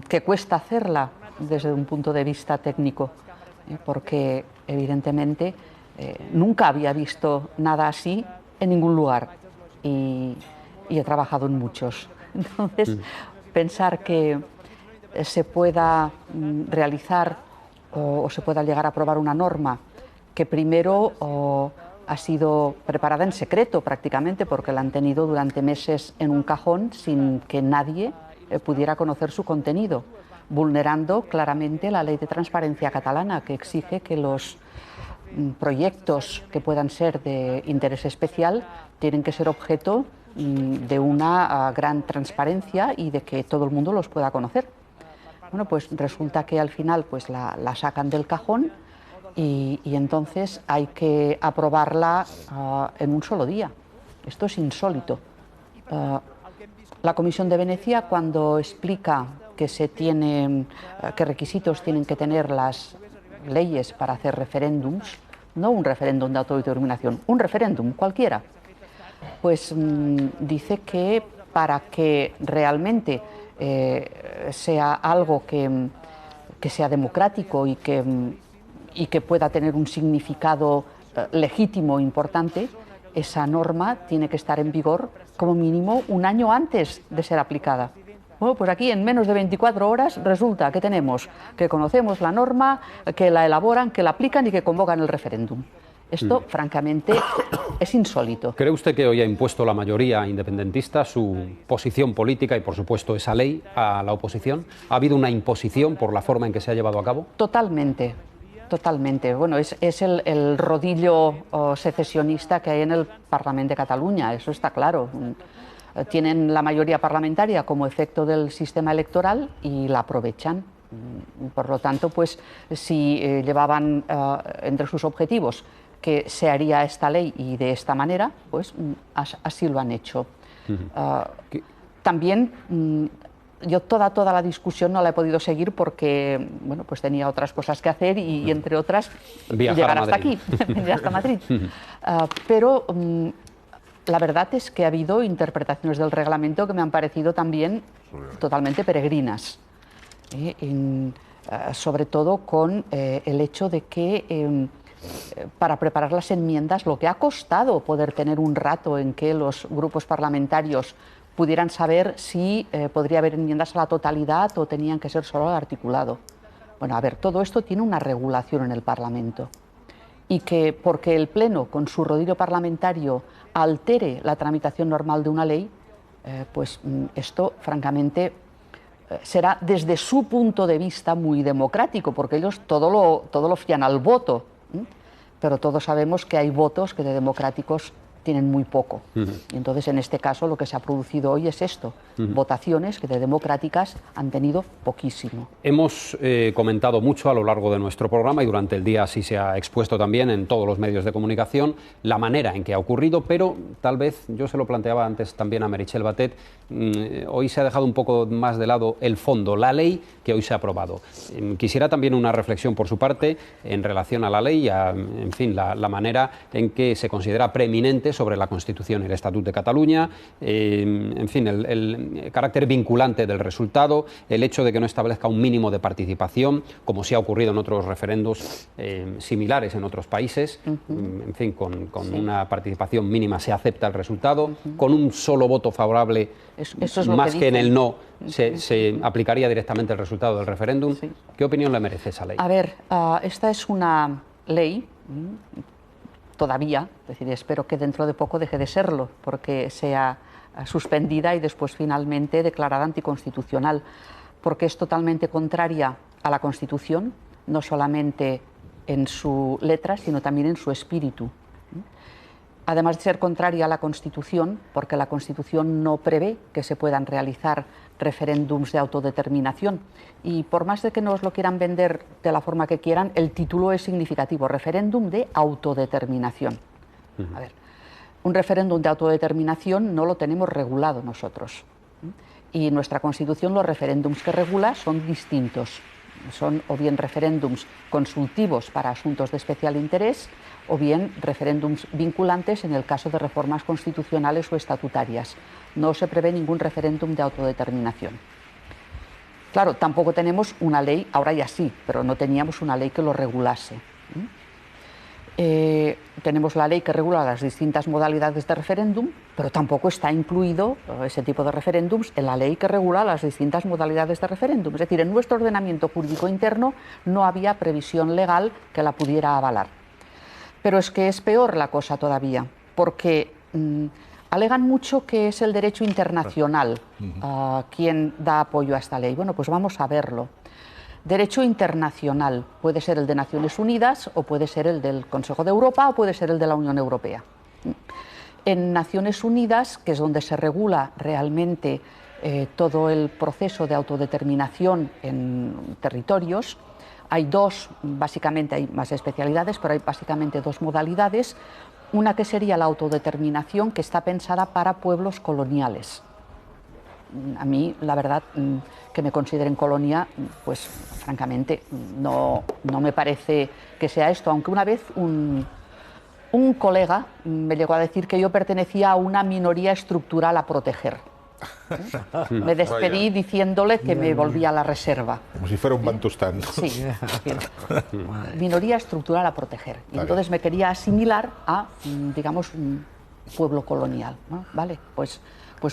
que cuesta hacerla desde un punto de vista técnico, porque evidentemente nunca había visto nada así en ningún lugar y he trabajado en muchos. Entonces, pensar que se pueda realizar o se pueda llegar a aprobar una norma que primero ha sido preparada en secreto prácticamente, porque la han tenido durante meses en un cajón sin que nadie pudiera conocer su contenido, vulnerando claramente la ley de transparencia catalana, que exige que los proyectos que puedan ser de interés especial tienen que ser objeto de una gran transparencia y de que todo el mundo los pueda conocer. Bueno, pues resulta que al final pues la sacan del cajón y entonces hay que aprobarla en un solo día. Esto es insólito. La Comisión de Venecia, cuando explica que qué requisitos tienen que tener las leyes para hacer referéndums, no un referéndum de autodeterminación, un referéndum cualquiera, pues dice que para que realmente sea algo que sea democrático y que pueda tener un significado legítimo e importante, esa norma tiene que estar en vigor como mínimo un año antes de ser aplicada. Bueno, pues aquí en menos de 24 horas resulta que tenemos que conocemos la norma, que la elaboran, que la aplican y que convocan el referéndum. Esto, francamente, es insólito. ¿Cree usted que hoy ha impuesto la mayoría independentista su posición política y, por supuesto, esa ley a la oposición? ¿Ha habido una imposición por la forma en que se ha llevado a cabo? Totalmente, totalmente. Bueno, es el rodillo secesionista que hay en el Parlamento de Cataluña, eso está claro. Tienen la mayoría parlamentaria como efecto del sistema electoral y la aprovechan. Por lo tanto, pues si llevaban entre sus objetivos que se haría esta ley y de esta manera, pues así lo han hecho. También yo toda la discusión no la he podido seguir porque bueno, pues tenía otras cosas que hacer y entre otras llegar hasta aquí, venir hasta Madrid. Pero la verdad es que ha habido interpretaciones del reglamento que me han parecido también totalmente peregrinas. Sobre todo con el hecho de que para preparar las enmiendas lo que ha costado poder tener un rato en que los grupos parlamentarios pudieran saber si podría haber enmiendas a la totalidad o tenían que ser solo al articulado. Bueno, a ver, todo esto tiene una regulación en el Parlamento y que porque el Pleno con su rodillo parlamentario altere la tramitación normal de una ley, pues esto francamente será desde su punto de vista muy democrático, porque ellos todo lo fían al voto, pero todos sabemos que hay votos que de democráticos tienen muy poco. Y entonces, en este caso, lo que se ha producido hoy es esto, votaciones que de democráticas han tenido poquísimo. Hemos comentado mucho a lo largo de nuestro programa y durante el día así se ha expuesto también en todos los medios de comunicación la manera en que ha ocurrido, pero tal vez, yo se lo planteaba antes también a Meritxell Batet, hoy se ha dejado un poco más de lado el fondo, la ley que hoy se ha aprobado. Quisiera también una reflexión por su parte en relación a la ley y a, en fin, la manera en que se considera preeminente sobre la Constitución y el Estatut de Cataluña, en fin, el carácter vinculante del resultado, el hecho de que no establezca un mínimo de participación, como sí ha ocurrido en otros referendos similares en otros países, en fin, con una participación mínima se acepta el resultado, con un solo voto favorable, eso es más que en el no, se aplicaría directamente el resultado del referéndum. ¿Qué opinión le merece esa ley? A ver, esta es una ley todavía, es decir, espero que dentro de poco deje de serlo, porque sea suspendida y después finalmente declarada anticonstitucional, porque es totalmente contraria a la Constitución, no solamente en su letra, sino también en su espíritu. Además de ser contraria a la Constitución, porque la Constitución no prevé que se puedan realizar referéndums de autodeterminación. Y por más de que nos lo quieran vender de la forma que quieran, el título es significativo, referéndum de autodeterminación. A ver, un referéndum de autodeterminación no lo tenemos regulado nosotros. Y nuestra Constitución, los referéndums que regula son distintos. Son o bien referéndums consultivos para asuntos de especial interés o bien referéndums vinculantes en el caso de reformas constitucionales o estatutarias. No se prevé ningún referéndum de autodeterminación. Claro, tampoco tenemos una ley, ahora ya sí, pero no teníamos una ley que lo regulase. Tenemos la ley que regula las distintas modalidades de referéndum, pero tampoco está incluido ese tipo de referéndums en la ley que regula las distintas modalidades de referéndum. Es decir, en nuestro ordenamiento jurídico interno no había previsión legal que la pudiera avalar. Pero es que es peor la cosa todavía, porque alegan mucho que es el derecho internacional quien da apoyo a esta ley. Bueno, pues vamos a verlo. Derecho internacional puede ser el de Naciones Unidas o puede ser el del Consejo de Europa o puede ser el de la Unión Europea. En Naciones Unidas, que es donde se regula realmente todo el proceso de autodeterminación en territorios, hay dos, básicamente hay más especialidades, pero hay básicamente dos modalidades. Una que sería la autodeterminación, que está pensada para pueblos coloniales. A mí, la verdad, que me consideren colonia, pues francamente no me parece que sea esto, aunque una vez un colega me llegó a decir que yo pertenecía a una minoría estructural a proteger. Me despedí diciéndole que me volvía a la reserva. Como si fuera un bantustán. Sí, minoría estructural a proteger. Y entonces me quería asimilar a, digamos, un pueblo colonial, ¿no? Vale, pues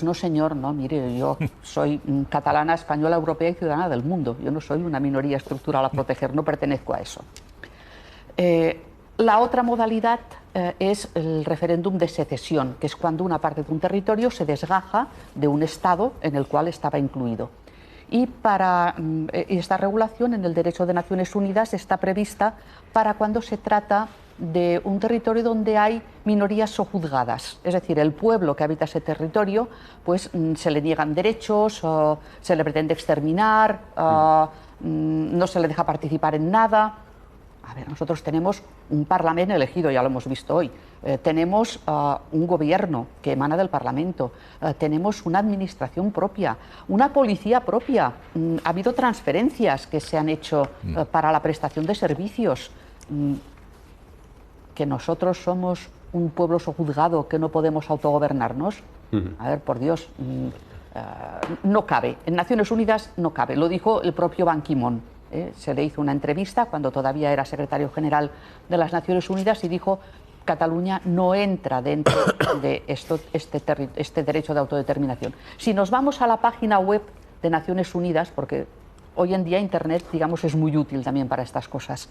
no, señor, no, mire, yo soy catalana, española, europea y ciudadana del mundo. Yo no soy una minoría estructural a proteger, no pertenezco a eso. La otra modalidad es el referéndum de secesión, que es cuando una parte de un territorio se desgaja de un Estado en el cual estaba incluido. Y para esta regulación en el derecho de Naciones Unidas está prevista para cuando se trata de un territorio donde hay minorías sojuzgadas, es decir, el pueblo que habita ese territorio, pues se le niegan derechos, se le pretende exterminar, no se le deja participar en nada. A ver, nosotros tenemos un Parlamento elegido, ya lo hemos visto hoy, tenemos un gobierno que emana del Parlamento, tenemos una administración propia, una policía propia, ha habido transferencias que se han hecho para la prestación de servicios. Que nosotros somos un pueblo sojuzgado, que no podemos autogobernarnos. A ver, por Dios, no cabe. En Naciones Unidas no cabe. Lo dijo el propio Ban Ki-moon. Se le hizo una entrevista cuando todavía era secretario general de las Naciones Unidas y dijo: Cataluña no entra dentro de este derecho de autodeterminación. Si nos vamos a la página web de Naciones Unidas, porque hoy en día Internet, digamos, es muy útil también para estas cosas,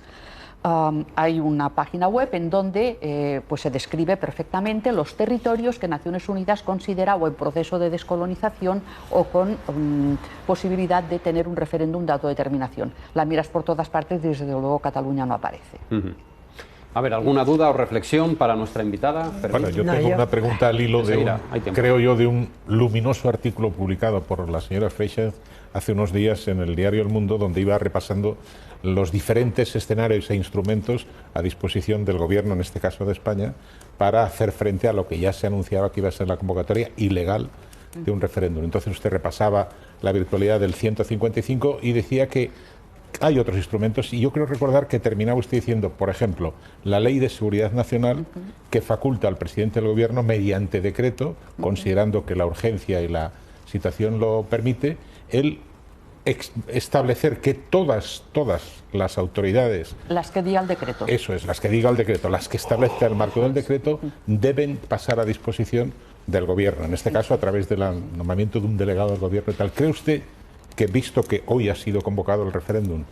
hay una página web en donde pues se describe perfectamente los territorios que Naciones Unidas considera o en proceso de descolonización o con posibilidad de tener un referéndum de autodeterminación. La miras por todas partes y desde luego Cataluña no aparece. A ver, ¿alguna duda o reflexión para nuestra invitada? Bueno, yo tengo una pregunta al hilo de creo yo, de un luminoso artículo publicado por la señora Freixa hace unos días en el diario El Mundo, donde iba repasando los diferentes escenarios e instrumentos a disposición del Gobierno, en este caso de España, para hacer frente a lo que ya se anunciaba que iba a ser la convocatoria ilegal de un referéndum. Entonces usted repasaba la virtualidad del 155 y decía que hay otros instrumentos, y yo creo recordar que terminaba usted diciendo, por ejemplo, la Ley de Seguridad Nacional, que faculta al presidente del Gobierno, mediante decreto, considerando que la urgencia y la situación lo permite, el establecer que todas las autoridades... Las que diga el decreto. Eso es, las que diga el decreto, las que establezca el marco del decreto, deben pasar a disposición del Gobierno, en este caso a través del nombramiento de un delegado del Gobierno y tal. ¿Cree usted que, visto que hoy ha sido convocado el referéndum,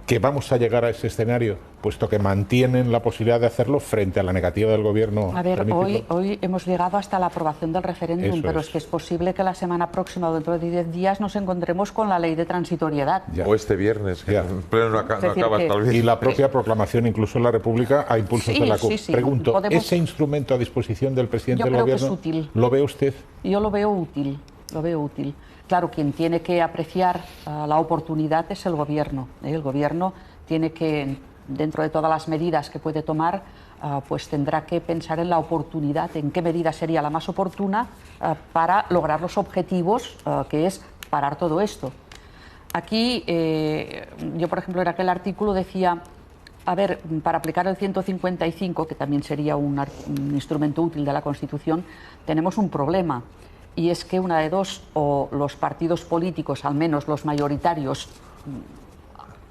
que vamos a llegar a ese escenario, puesto que mantienen la posibilidad de hacerlo frente a la negativa del Gobierno? A ver, hoy hemos llegado hasta la aprobación del referéndum, pero es que es posible que la semana próxima o dentro de 10 días nos encontremos con la ley de transitoriedad. O este viernes, que en pleno no acaba hasta el viernes. Y la propia proclamación, incluso en la República, a impulsos de la CUP. Sí. Pregunto, ¿ese instrumento a disposición del presidente del Gobierno, que es útil. ¿Lo ve usted? Yo lo veo útil, Claro, quien tiene que apreciar la oportunidad es el Gobierno. El Gobierno tiene que, dentro de todas las medidas que puede tomar, pues tendrá que pensar en la oportunidad, en qué medida sería la más oportuna para lograr los objetivos, que es parar todo esto. Aquí, yo por ejemplo en aquel artículo decía, a ver, para aplicar el 155, que también sería un instrumento útil de la Constitución, tenemos un problema, y es que una de dos, o los partidos políticos, al menos los mayoritarios,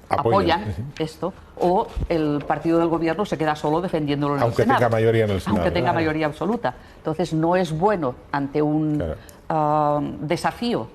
apoyan esto, o el partido del Gobierno se queda solo defendiéndolo en el Senado. Aunque tenga mayoría en el Senado. Aunque tenga mayoría absoluta. Entonces no es bueno ante un desafío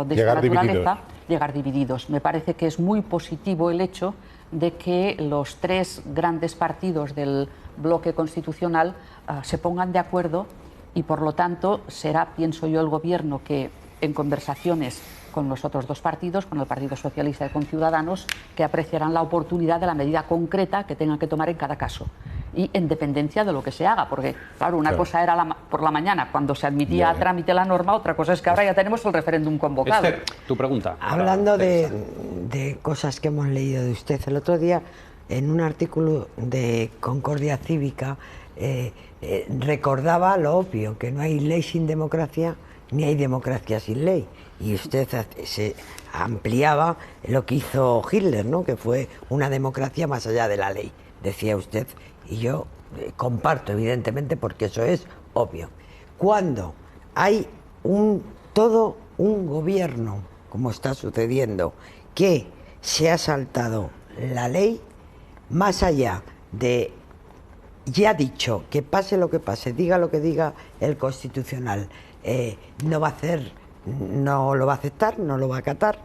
de esta naturaleza llegar divididos. Me parece que es muy positivo el hecho de que los tres grandes partidos del bloque constitucional se pongan de acuerdo y por lo tanto será, pienso yo, el Gobierno que en conversaciones con los otros dos partidos, con el Partido Socialista y con Ciudadanos, que apreciarán la oportunidad de la medida concreta que tengan que tomar en cada caso. Y en dependencia de lo que se haga, porque claro, una cosa era por la mañana, cuando se admitía a trámite la norma, otra cosa es que ahora ya tenemos el referéndum convocado. Esther, tu pregunta. Hablando de cosas que hemos leído de usted, el otro día en un artículo de Concordia Cívica recordaba lo obvio, que no hay ley sin democracia ni hay democracia sin ley. Y usted se ampliaba lo que hizo Hitler, ¿no? Que fue una democracia más allá de la ley, decía usted. Y yo comparto, evidentemente, porque eso es obvio. Cuando hay todo un gobierno, como está sucediendo, que se ha saltado la ley, más allá de, ya dicho, que pase lo que pase, diga lo que diga el Constitucional, no va a hacer, no lo va a aceptar, no lo va a acatar,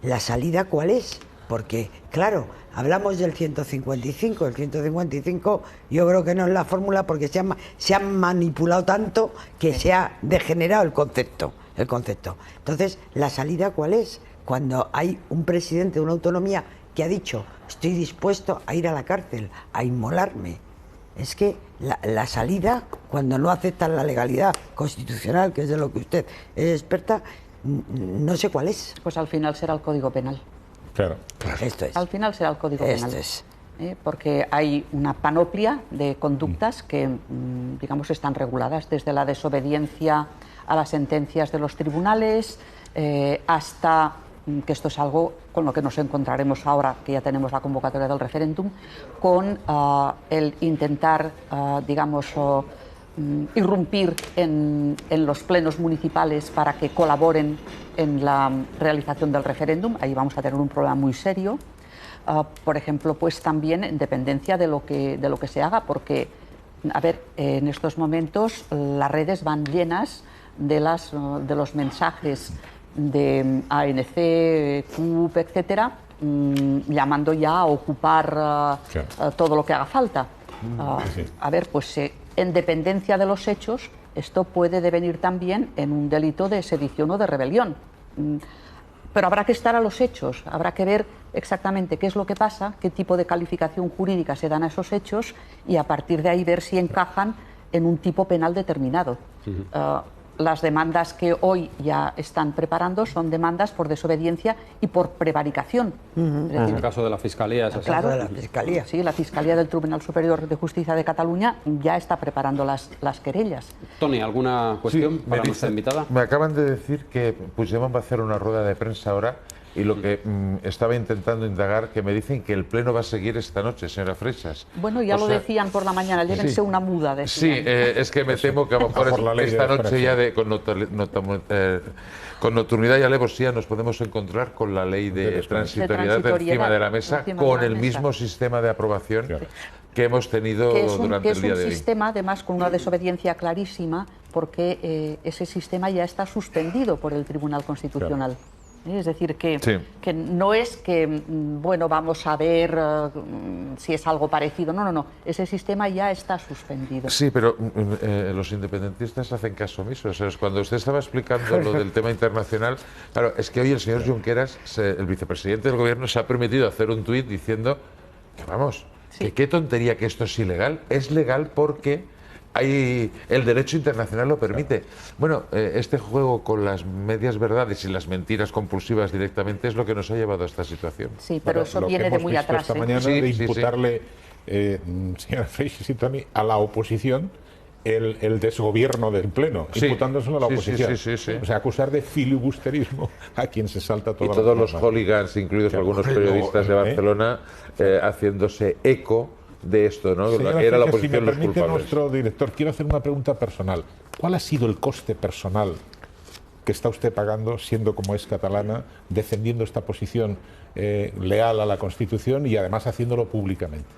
la salida ¿cuál es? Porque, claro, hablamos del 155, el 155 yo creo que no es la fórmula porque se ha manipulado tanto que se ha degenerado el concepto. Entonces, ¿la salida cuál es? Cuando hay un presidente de una autonomía que ha dicho, estoy dispuesto a ir a la cárcel, a inmolarme. Es que la salida, cuando no aceptan la legalidad constitucional, que es de lo que usted es experta, no sé cuál es. Pues al final será el Código Penal. Claro. Esto es. Al final será el Código Penal. Esto es. Porque hay una panoplia de conductas que, digamos, están reguladas, desde la desobediencia a las sentencias de los tribunales, hasta, que esto es algo con lo que nos encontraremos ahora que ya tenemos la convocatoria del referéndum, con el intentar, digamos, irrumpir en los plenos municipales para que colaboren en la realización del referéndum. Ahí vamos a tener un problema muy serio. Por ejemplo, pues también en dependencia de lo que se haga, porque, a ver, en estos momentos las redes van llenas de los mensajes de ANC, CUP, etcétera, llamando ya a ocupar todo lo que haga falta. A ver, pues en dependencia de los hechos, esto puede devenir también en un delito de sedición o de rebelión. Pero habrá que estar a los hechos, habrá que ver exactamente qué es lo que pasa, qué tipo de calificación jurídica se dan a esos hechos y a partir de ahí ver si encajan en un tipo penal determinado. Las demandas que hoy ya están preparando son demandas por desobediencia y por prevaricación. Es decir, en el caso de la Fiscalía es así. Claro, de la Fiscalía. Sí, la Fiscalía del Tribunal Superior de Justicia de Cataluña ya está preparando las querellas. Tony, ¿alguna cuestión para nuestra invitada? Me acaban de decir que Puigdemont va a hacer una rueda de prensa ahora y lo que estaba intentando indagar, que me dicen que el Pleno va a seguir esta noche, señora Freixas. Bueno, ya lo decían por la mañana, llévense una muda. Decían. Sí, es que me temo que a lo mejor esta noche ya con nocturnidad y alevosía nos podemos encontrar con la ley de transitoriedad encima de la mesa, con el mismo sistema de aprobación que hemos tenido durante el día de hoy. Es un sistema, además, con una desobediencia clarísima, porque ese sistema ya está suspendido por el Tribunal Constitucional. Es decir, que no es que, bueno, vamos a ver si es algo parecido. No, no, no. Ese sistema ya está suspendido. Sí, pero los independentistas hacen caso omiso. O sea, cuando usted estaba explicando lo del tema internacional, claro, es que hoy el señor Junqueras, el vicepresidente del gobierno, se ha permitido hacer un tuit diciendo que, vamos, que qué tontería que esto es ilegal. Es legal porque el derecho internacional lo permite. Bueno, este juego con las medias verdades y las mentiras compulsivas directamente es lo que nos ha llevado a esta situación. Sí, pero eso viene de muy atrás. Esta mañana de imputarle, señora Freixas y Toni, a la oposición el desgobierno del Pleno, imputándoselo a la oposición. O sea, acusar de filibusterismo a quien se salta toda la todos los hooligans, incluidos algunos periodistas de Barcelona, haciéndose eco de esto, ¿no? Señora Era la Freixas, oposición si me los permite culpables. nuestro director, quiero hacer una pregunta personal. ¿Cuál ha sido el coste personal que está usted pagando, siendo como es catalana, defendiendo esta posición leal a la Constitución y además haciéndolo públicamente?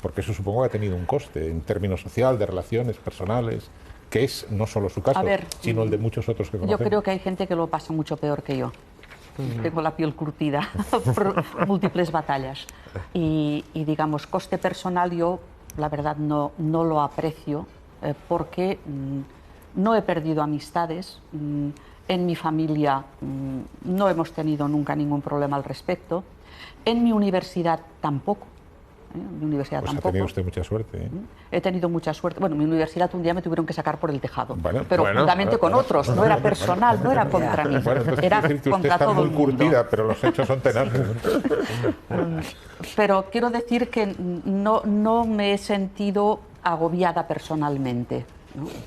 Porque eso supongo que ha tenido un coste en términos social, de relaciones personales, que es no solo su caso, sino el de muchos otros que conocemos. Yo creo que hay gente que lo pasa mucho peor que yo. Tengo la piel curtida por múltiples batallas. Y digamos, coste personal yo, la verdad, no lo aprecio porque no he perdido amistades. En mi familia no hemos tenido nunca ningún problema al respecto. En mi universidad tampoco. En mi universidad pues tampoco. Ha tenido usted mucha suerte. He tenido mucha suerte. Bueno, en mi universidad un día me tuvieron que sacar por el tejado, pero bueno, juntamente con otros. No era personal, no era contra mí. Bueno, entonces Era decir que usted contra está todo muy el mundo. curtida, pero los hechos son tenaces. Pero quiero decir que no me he sentido agobiada personalmente.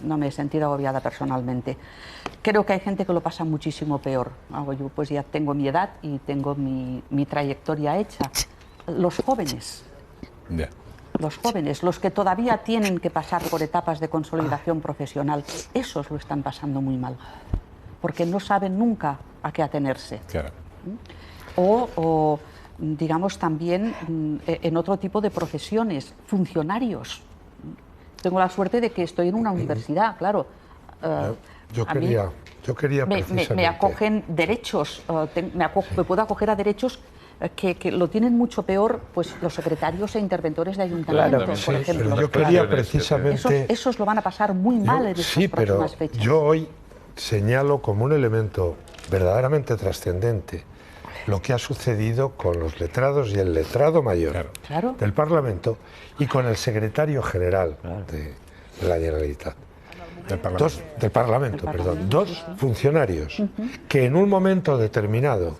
No me he sentido agobiada personalmente. Creo que hay gente que lo pasa muchísimo peor. Yo pues ya tengo mi edad y tengo mi trayectoria hecha. Los jóvenes. Los jóvenes, los que todavía tienen que pasar por etapas de consolidación profesional, esos lo están pasando muy mal, porque no saben nunca a qué atenerse. Claro. O digamos también en otro tipo de profesiones, funcionarios. Tengo la suerte de que estoy en una universidad, claro. Yo quería precisamente... Me acogen derechos, me puedo acoger a derechos que lo tienen mucho peor pues los secretarios e interventores de ayuntamientos, por ejemplo. Pero yo quería precisamente... Esos lo van a pasar muy mal en estas próximas fechas. Yo hoy señalo como un elemento verdaderamente trascendente lo que ha sucedido con los letrados y el letrado mayor del Parlamento y con el secretario general de la Generalitat. Del Parlamento. Dos funcionarios que en un momento determinado,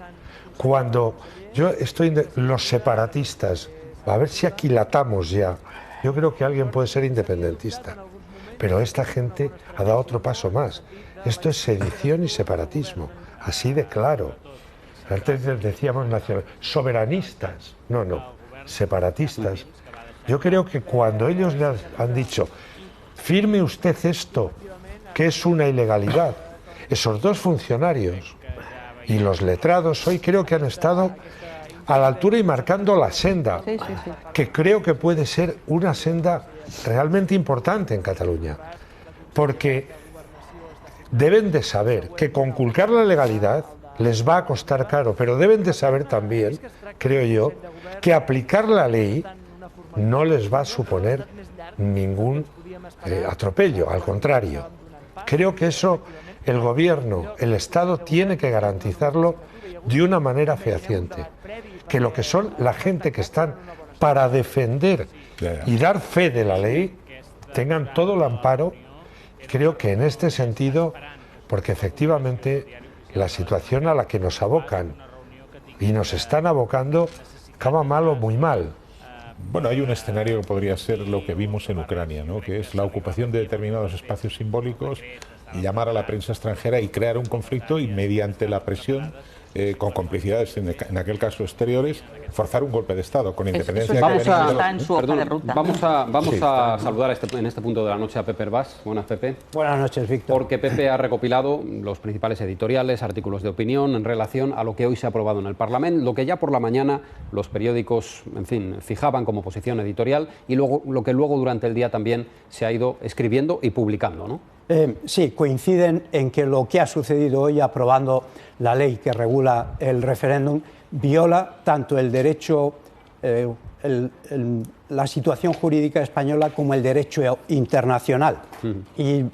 cuando yo estoy los separatistas, a ver si aquilatamos ya, yo creo que alguien puede ser independentista, pero esta gente ha dado otro paso más. Esto es sedición y separatismo, así de claro. Antes decíamos soberanistas, no, separatistas. Yo creo que cuando ellos le han dicho, firme usted esto, que es una ilegalidad, esos dos funcionarios y los letrados hoy creo que han estado a la altura y marcando la senda, que creo que puede ser una senda realmente importante en Cataluña, porque deben de saber que conculcar la legalidad les va a costar caro, pero deben de saber también, creo yo, que aplicar la ley no les va a suponer ningún atropello, al contrario. Creo que eso el gobierno, el Estado tiene que garantizarlo de una manera fehaciente, que lo que son la gente que están para defender y dar fe de la ley tengan todo el amparo. Creo que en este sentido, porque efectivamente la situación a la que nos abocan y nos están abocando acaba mal o muy mal. Bueno, hay un escenario que podría ser lo que vimos en Ucrania, ¿no? Que es la ocupación de determinados espacios simbólicos y llamar a la prensa extranjera y crear un conflicto y mediante la presión, con complicidades en aquel caso exteriores, forzar un golpe de Estado con independencia. Vamos a saludar en este punto de la noche a Pepe Herbás. Buenas, Pepe. Buenas noches, Víctor. Porque Pepe ha recopilado los principales editoriales, artículos de opinión en relación a lo que hoy se ha aprobado en el Parlamento, lo que ya por la mañana los periódicos, en fin, fijaban como posición editorial y luego lo que luego durante el día también se ha ido escribiendo y publicando, ¿no? Sí, coinciden en que lo que ha sucedido hoy aprobando la ley que regula el referéndum viola tanto el derecho, la situación jurídica española como el derecho internacional. Y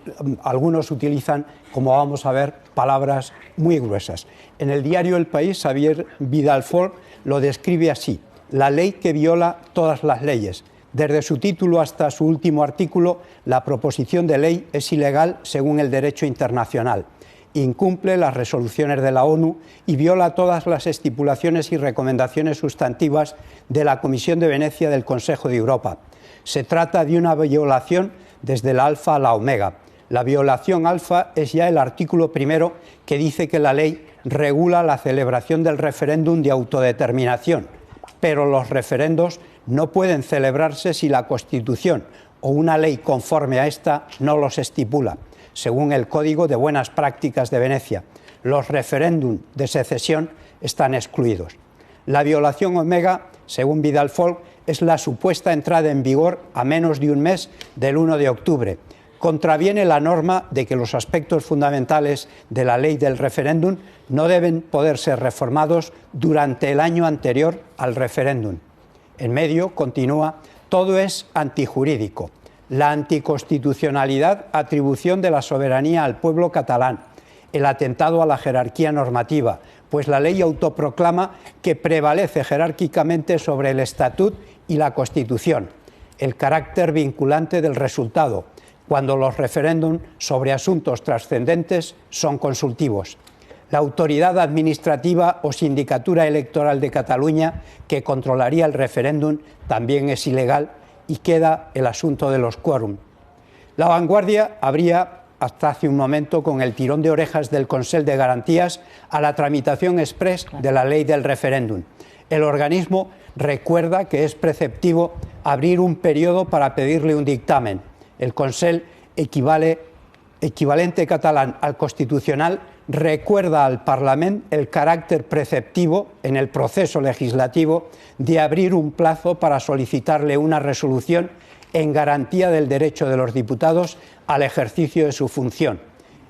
algunos utilizan, como vamos a ver, palabras muy gruesas. En el diario El País, Xavier Vidal-Folk lo describe así: la ley que viola todas las leyes. Desde su título hasta su último artículo, la proposición de ley es ilegal según el derecho internacional. Incumple las resoluciones de la ONU y viola todas las estipulaciones y recomendaciones sustantivas de la Comisión de Venecia del Consejo de Europa. Se trata de una violación desde la alfa a la omega. La violación alfa es ya el artículo primero, que dice que la ley regula la celebración del referéndum de autodeterminación, pero los referendos no pueden celebrarse si la Constitución o una ley conforme a esta no los estipula, según el Código de Buenas Prácticas de Venecia. Los referéndum de secesión están excluidos. La violación omega, según Vidal-Folk, es la supuesta entrada en vigor a menos de un mes del 1 de octubre. Contraviene la norma de que los aspectos fundamentales de la ley del referéndum no deben poder ser reformados durante el año anterior al referéndum. En medio, continúa, todo es antijurídico. La anticonstitucionalidad, atribución de la soberanía al pueblo catalán. El atentado a la jerarquía normativa, pues la ley autoproclama que prevalece jerárquicamente sobre el Estatut y la Constitución. El carácter vinculante del resultado, cuando los referéndums sobre asuntos trascendentes son consultivos. La autoridad administrativa o sindicatura electoral de Cataluña, que controlaría el referéndum, también es ilegal, y queda el asunto de los quórum. La Vanguardia abría hasta hace un momento con el tirón de orejas del Consell de Garantías a la tramitación exprés de la ley del referéndum. El organismo recuerda que es preceptivo abrir un periodo para pedirle un dictamen. El Consell, equivalente catalán al constitucional, recuerda al Parlament el carácter preceptivo en el proceso legislativo de abrir un plazo para solicitarle una resolución en garantía del derecho de los diputados al ejercicio de su función.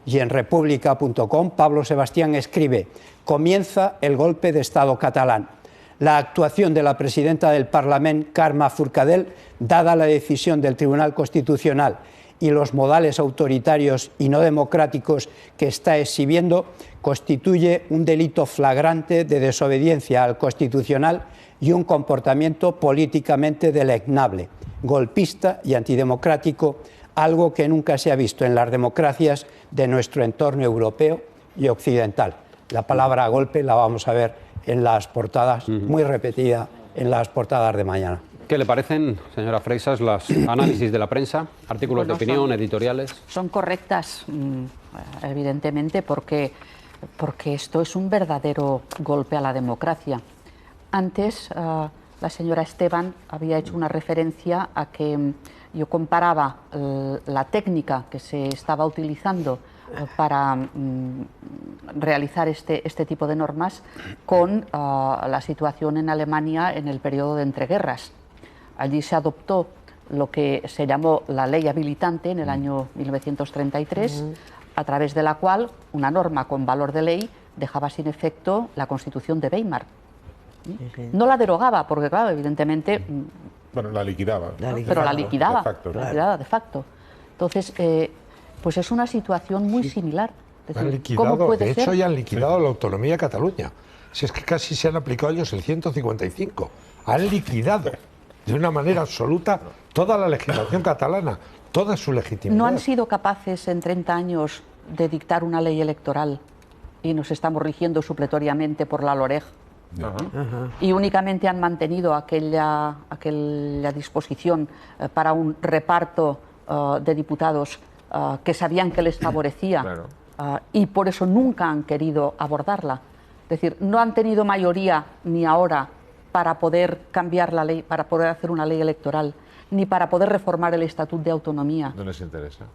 Y en república.com, Pablo Sebastián escribe: comienza el golpe de Estado catalán. La actuación de la presidenta del Parlament, Carme Forcadell, dada la decisión del Tribunal Constitucional y los modales autoritarios y no democráticos que está exhibiendo, constituye un delito flagrante de desobediencia al Constitucional y un comportamiento políticamente deleznable, golpista y antidemocrático, algo que nunca se ha visto en las democracias de nuestro entorno europeo y occidental. La palabra golpe la vamos a ver en las portadas, muy repetida en las portadas de mañana. ¿Qué le parecen, señora Freixas, los análisis de la prensa, artículos de opinión, editoriales? Son correctas, evidentemente, porque esto es un verdadero golpe a la democracia. Antes, la señora Esteban había hecho una referencia a que yo comparaba la técnica que se estaba utilizando para realizar este tipo de normas con la situación en Alemania en el periodo de entreguerras. Allí se adoptó lo que se llamó la ley habilitante en el año 1933, a través de la cual una norma con valor de ley dejaba sin efecto la Constitución de Weimar. No la derogaba, porque claro, evidentemente... Bueno, la liquidaba. Pero la liquidaba, de facto. Entonces, pues es una situación muy similar. Es decir, liquidado, ¿cómo puede de hecho, ser? ya han liquidado la autonomía de Cataluña. Si es que casi se han aplicado ellos el 155. Han liquidado de una manera absoluta toda la legislación catalana, toda su legitimidad. ¿No han sido capaces en 30 años de dictar una ley electoral y nos estamos rigiendo supletoriamente por la LOREG? Y únicamente han mantenido aquella disposición para un reparto de diputados que sabían que les favorecía, y por eso nunca han querido abordarla. Es decir, no han tenido mayoría ni ahora para poder cambiar la ley, para poder hacer una ley electoral, ni para poder reformar el Estatuto de Autonomía. No les interesa.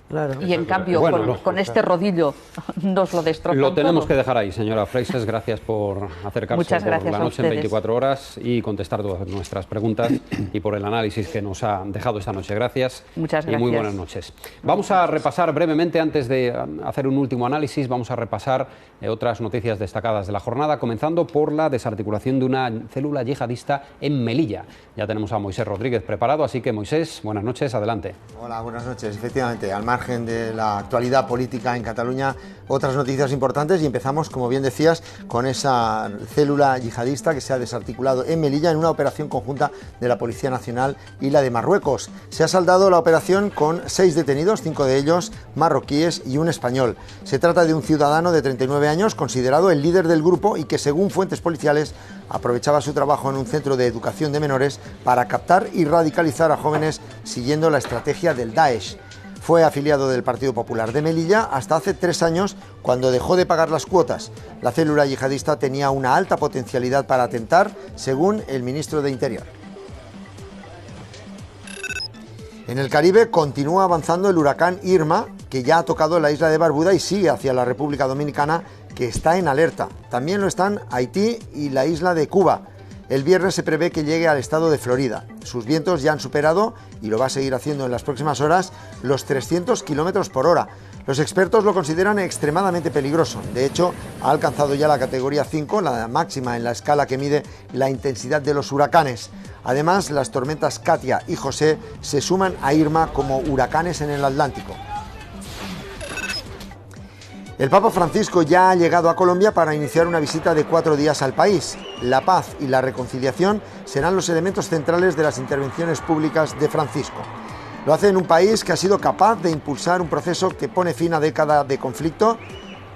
Claro. Y en cambio, bueno, con este rodillo nos lo destrozan. Lo tenemos todo. que dejar ahí, señora Freixes. Gracias por acercarse por la noche en 24 horas y contestar todas nuestras preguntas y por el análisis que nos ha dejado esta noche. Gracias. Muchas gracias. Y muy buenas noches. Vamos a repasar brevemente, antes de hacer un último análisis, vamos a repasar otras noticias destacadas de la jornada, comenzando por la desarticulación de una célula yihadista en Melilla. Ya tenemos a Moisés Rodríguez preparado, así que Moisés, buenas noches, adelante. Hola, buenas noches. Efectivamente, al margen de la actualidad política en Cataluña, otras noticias importantes y empezamos, como bien decías, con esa célula yihadista que se ha desarticulado en Melilla en una operación conjunta de la Policía Nacional y la de Marruecos. Se ha saldado la operación con 6 detenidos, 5 de ellos marroquíes y un español. Se trata de un ciudadano de 39 años, considerado el líder del grupo y que, según fuentes policiales, aprovechaba su trabajo en un centro de educación de menores para captar y radicalizar a jóvenes siguiendo la estrategia del Daesh. Fue afiliado del Partido Popular de Melilla hasta hace 3 años, cuando dejó de pagar las cuotas. La célula yihadista tenía una alta potencialidad para atentar, según el ministro de Interior. En el Caribe continúa avanzando el huracán Irma, que ya ha tocado la isla de Barbuda y sigue hacia la República Dominicana, que está en alerta. También lo están Haití y la isla de Cuba. El viernes se prevé que llegue al estado de Florida. Sus vientos ya han superado, y lo va a seguir haciendo en las próximas horas, los 300 kilómetros por hora. Los expertos lo consideran extremadamente peligroso. De hecho, ha alcanzado ya la categoría 5, la máxima en la escala que mide la intensidad de los huracanes. Además, las tormentas Katia y José se suman a Irma como huracanes en el Atlántico. El Papa Francisco ya ha llegado a Colombia para iniciar una visita de 4 días al país. La paz y la reconciliación serán los elementos centrales de las intervenciones públicas de Francisco. Lo hace en un país que ha sido capaz de impulsar un proceso que pone fin a décadas de conflicto,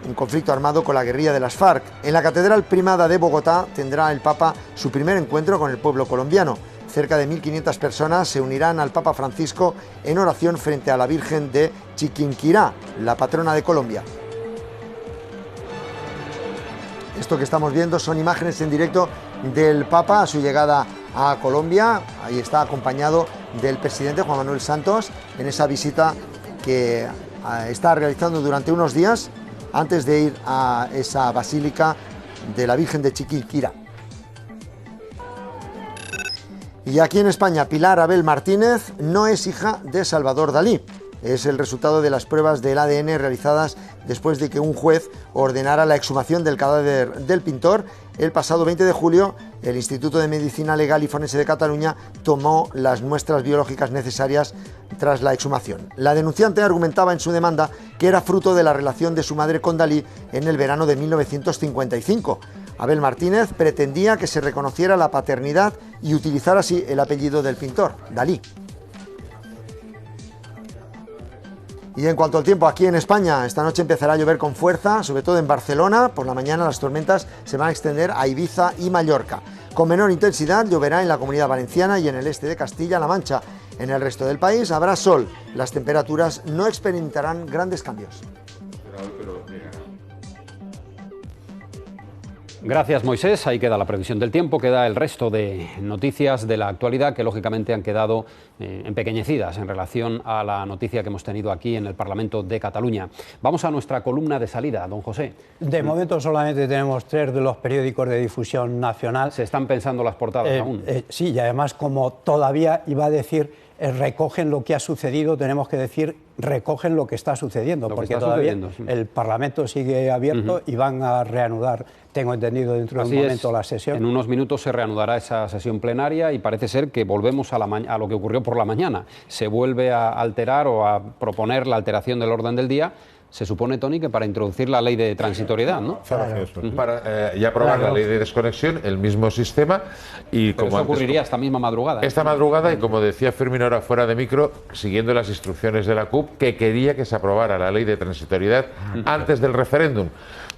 un conflicto armado con la guerrilla de las FARC. En la Catedral Primada de Bogotá tendrá el Papa su primer encuentro con el pueblo colombiano. Cerca de 1.500 personas se unirán al Papa Francisco en oración frente a la Virgen de Chiquinquirá, la patrona de Colombia. Esto que estamos viendo son imágenes en directo del Papa a su llegada a Colombia. Ahí está acompañado del presidente Juan Manuel Santos en esa visita que está realizando durante unos días antes de ir a esa basílica de la Virgen de Chiquinquirá. Y aquí en España, Pilar Abel Martínez no es hija de Salvador Dalí. Es el resultado de las pruebas del ADN realizadas después de que un juez ordenara la exhumación del cadáver del pintor. El pasado 20 de julio, el Instituto de Medicina Legal y Forense de Cataluña tomó las muestras biológicas necesarias tras la exhumación. La denunciante argumentaba en su demanda que era fruto de la relación de su madre con Dalí en el verano de 1955. Abel Martínez pretendía que se reconociera la paternidad y utilizar así el apellido del pintor, Dalí. Y en cuanto al tiempo, aquí en España, esta noche empezará a llover con fuerza, sobre todo en Barcelona. Por la mañana las tormentas se van a extender a Ibiza y Mallorca. Con menor intensidad lloverá en la Comunidad Valenciana y en el este de Castilla-La Mancha. En el resto del país habrá sol. Las temperaturas no experimentarán grandes cambios. Gracias, Moisés. Ahí queda la previsión del tiempo, queda el resto de noticias de la actualidad que lógicamente han quedado empequeñecidas en relación a la noticia que hemos tenido aquí en el Parlamento de Cataluña. Vamos a nuestra columna de salida, don José. De momento solamente tenemos 3 de los periódicos de difusión nacional. ¿Se están pensando las portadas aún? Sí, y además como todavía iba a decir recogen lo que ha sucedido, tenemos que decir recogen lo que está sucediendo, porque todavía el Parlamento sigue abierto y van a reanudar, tengo entendido, dentro de un momento la sesión. En unos minutos se reanudará esa sesión plenaria y parece ser que volvemos a lo que ocurrió por la mañana. Se vuelve a alterar o a proponer la alteración del orden del día. Se supone, Tony, que para introducir la ley de transitoriedad, ¿no? Para ya aprobar la ley de desconexión, el mismo sistema. Y pero como eso ocurriría esta misma madrugada. Esta madrugada, y como decía Fermín ahora fuera de micro, siguiendo las instrucciones de la CUP, que quería que se aprobara la ley de transitoriedad antes del referéndum.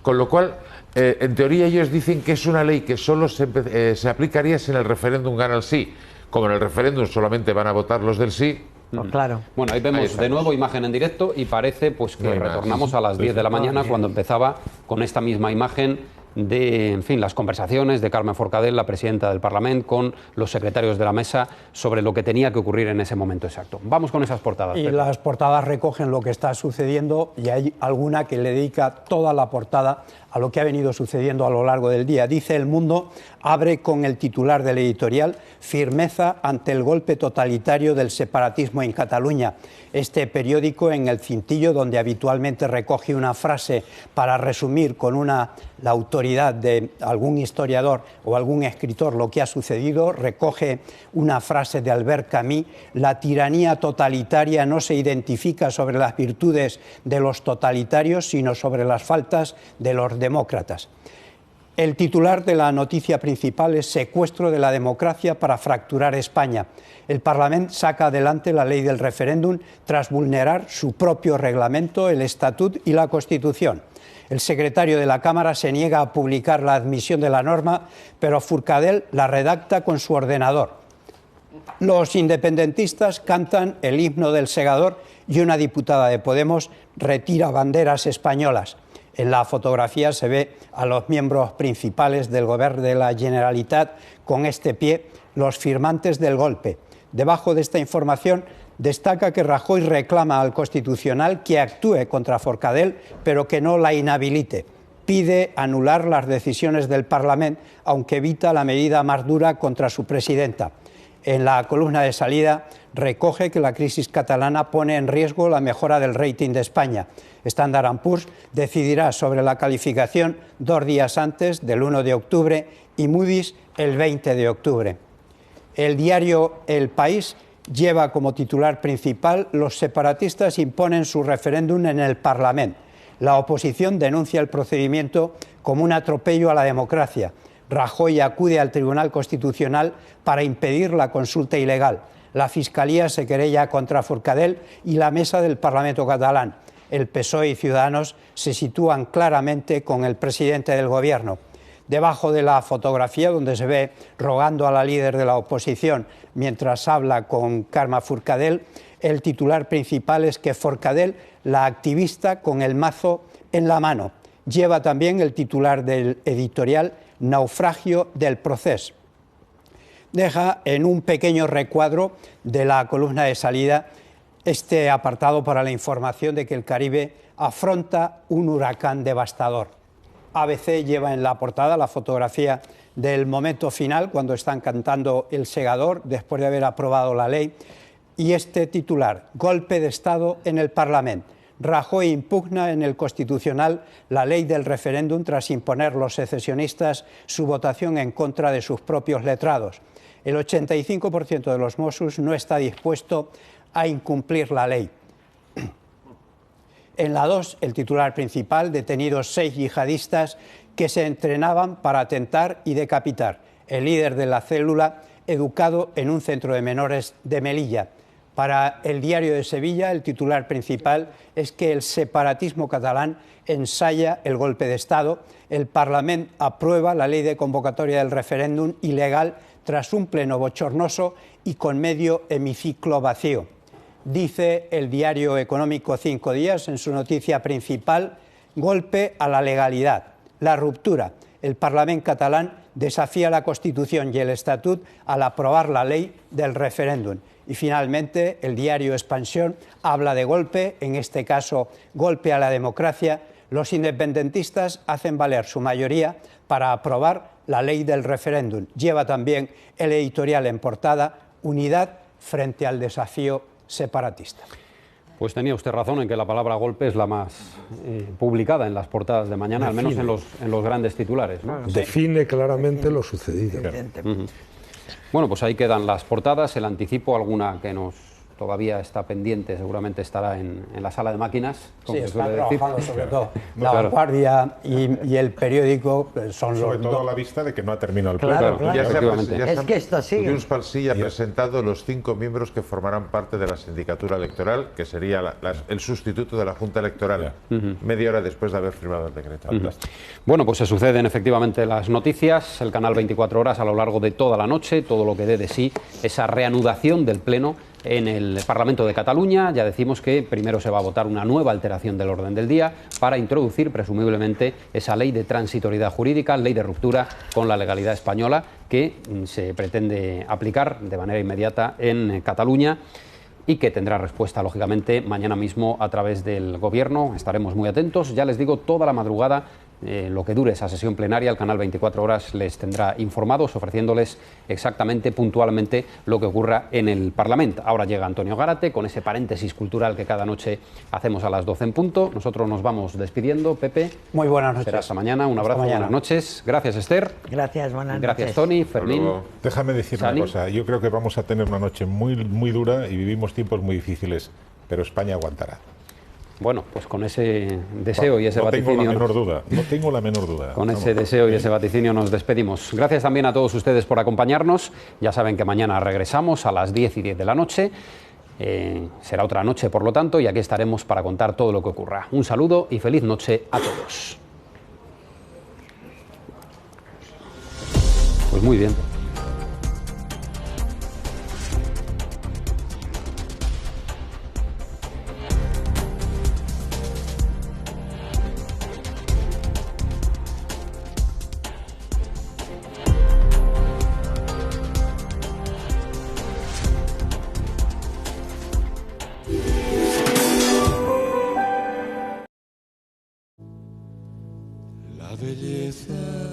Con lo cual, en teoría ellos dicen que es una ley que solo se aplicaría si en el referéndum gana el sí. Como en el referéndum solamente van a votar los del sí. Pues claro. Bueno, ahí vemos de nuevo imagen en directo y parece pues que retornamos a las 10 de la mañana cuando empezaba con esta misma imagen de, en fin, las conversaciones de Carme Forcadell, la presidenta del Parlamento, con los secretarios de la mesa sobre lo que tenía que ocurrir en ese momento exacto. Vamos con esas portadas. Y Pepe. las portadas recogen lo que está sucediendo y hay alguna que le dedica toda la portada a lo que ha venido sucediendo a lo largo del día. Dice El Mundo, abre con el titular del editorial, firmeza ante el golpe totalitario del separatismo en Cataluña. Este periódico, en el cintillo, donde habitualmente recoge una frase para resumir con la autoridad de algún historiador o algún escritor lo que ha sucedido, recoge una frase de Albert Camus: la tiranía totalitaria no se identifica sobre las virtudes de los totalitarios, sino sobre las faltas de los demócratas. El titular de la noticia principal es secuestro de la democracia para fracturar España. El Parlamento saca adelante la ley del referéndum tras vulnerar su propio reglamento, el Estatut y la Constitución. El secretario de la Cámara se niega a publicar la admisión de la norma, pero Forcadell la redacta con su ordenador. Los independentistas cantan el himno del segador y una diputada de Podemos retira banderas españolas. En la fotografía se ve a los miembros principales del Gobierno de la Generalitat con este pie, los firmantes del golpe. Debajo de esta información destaca que Rajoy reclama al Constitucional que actúe contra Forcadell, pero que no la inhabilite. Pide anular las decisiones del Parlamento, aunque evita la medida más dura contra su presidenta. En la columna de salida recoge que la crisis catalana pone en riesgo la mejora del rating de España. Standard & Poor's decidirá sobre la calificación 2 días antes del 1 de octubre y Moody's el 20 de octubre. El diario El País lleva como titular principal: los separatistas imponen su referéndum en el Parlamento. La oposición denuncia el procedimiento como un atropello a la democracia. Rajoy acude al Tribunal Constitucional para impedir la consulta ilegal. La Fiscalía se querella contra Forcadell y la mesa del Parlamento catalán. El PSOE y Ciudadanos se sitúan claramente con el presidente del Gobierno. Debajo de la fotografía, donde se ve rogando a la líder de la oposición mientras habla con Carme Forcadell, el titular principal es que Forcadell, la activista con el mazo en la mano. Lleva también el titular del editorial: naufragio del procés. Deja en un pequeño recuadro de la columna de salida este apartado para la información de que el Caribe afronta un huracán devastador. ABC lleva en la portada la fotografía del momento final, cuando están cantando El Segador, después de haber aprobado la ley, y este titular: golpe de Estado en el Parlamento. Rajoy impugna en el Constitucional la ley del referéndum tras imponer los secesionistas su votación en contra de sus propios letrados. El 85% de los Mossos no está dispuesto a incumplir la ley. En la 2, el titular principal: detenidos 6 yihadistas que se entrenaban para atentar y decapitar. El líder de la célula, educado en un centro de menores de Melilla. Para el Diario de Sevilla, el titular principal es que el separatismo catalán ensaya el golpe de Estado. El Parlamento aprueba la ley de convocatoria del referéndum ilegal tras un pleno bochornoso y con medio hemiciclo vacío. Dice el diario económico 5 Días en su noticia principal: golpe a la legalidad, la ruptura. El Parlamento catalán desafía la Constitución y el Estatut al aprobar la ley del referéndum. Y finalmente el diario Expansión habla de golpe, en este caso golpe a la democracia. Los independentistas hacen valer su mayoría para aprobar la ley del referéndum. Lleva también el editorial en portada: unidad frente al desafío separatista. Pues tenía usted razón en que la palabra golpe es la más publicada en las portadas de mañana, al menos en los grandes titulares, ¿no? Define claramente lo sucedido. Bueno, pues ahí quedan las portadas, el anticipo, alguna que todavía está pendiente, seguramente estará en la sala de máquinas. Sí, están trabajando sobre todo. La Vanguardia y el periódico son los sobre todo a la vista de que no ha terminado el pleno. Claro. Es que esto sigue. Junts pel Sí ha presentado los 5 miembros que formarán parte de la sindicatura electoral, que sería el sustituto de la Junta Electoral, media hora después de haber firmado el decreto. Bueno, pues se suceden efectivamente las noticias, el canal 24 horas a lo largo de toda la noche, todo lo que dé de sí esa reanudación del pleno En el Parlamento de Cataluña ya decimos que primero se va a votar una nueva alteración del orden del día para introducir presumiblemente esa ley de transitoriedad jurídica, ley de ruptura con la legalidad española que se pretende aplicar de manera inmediata en Cataluña y que tendrá respuesta, lógicamente, mañana mismo a través del Gobierno. Estaremos muy atentos. Ya les digo, toda la madrugada, lo que dure esa sesión plenaria, el canal 24 Horas les tendrá informados, ofreciéndoles exactamente, puntualmente, lo que ocurra en el Parlamento. Ahora llega Antonio Gárate con ese paréntesis cultural que cada noche hacemos a las 12 en punto. Nosotros nos vamos despidiendo. Pepe. Muy buenas noches. Será hasta mañana. Un abrazo. Buenas noches. Gracias, Esther. Gracias, buenas noches. Gracias, Tony, Fermín. Déjame decir Sani. una cosa. Yo creo que vamos a tener una noche muy dura y vivimos tiempos muy difíciles, pero España aguantará. Bueno, pues con ese deseo y ese vaticinio... No tengo la menor duda. Con ese deseo y ese vaticinio nos despedimos. Gracias también a todos ustedes por acompañarnos. Ya saben que mañana regresamos a las 10:10 de la noche. Será otra noche, por lo tanto, y aquí estaremos para contar todo lo que ocurra. Un saludo y feliz noche a todos. Pues muy bien. La belleza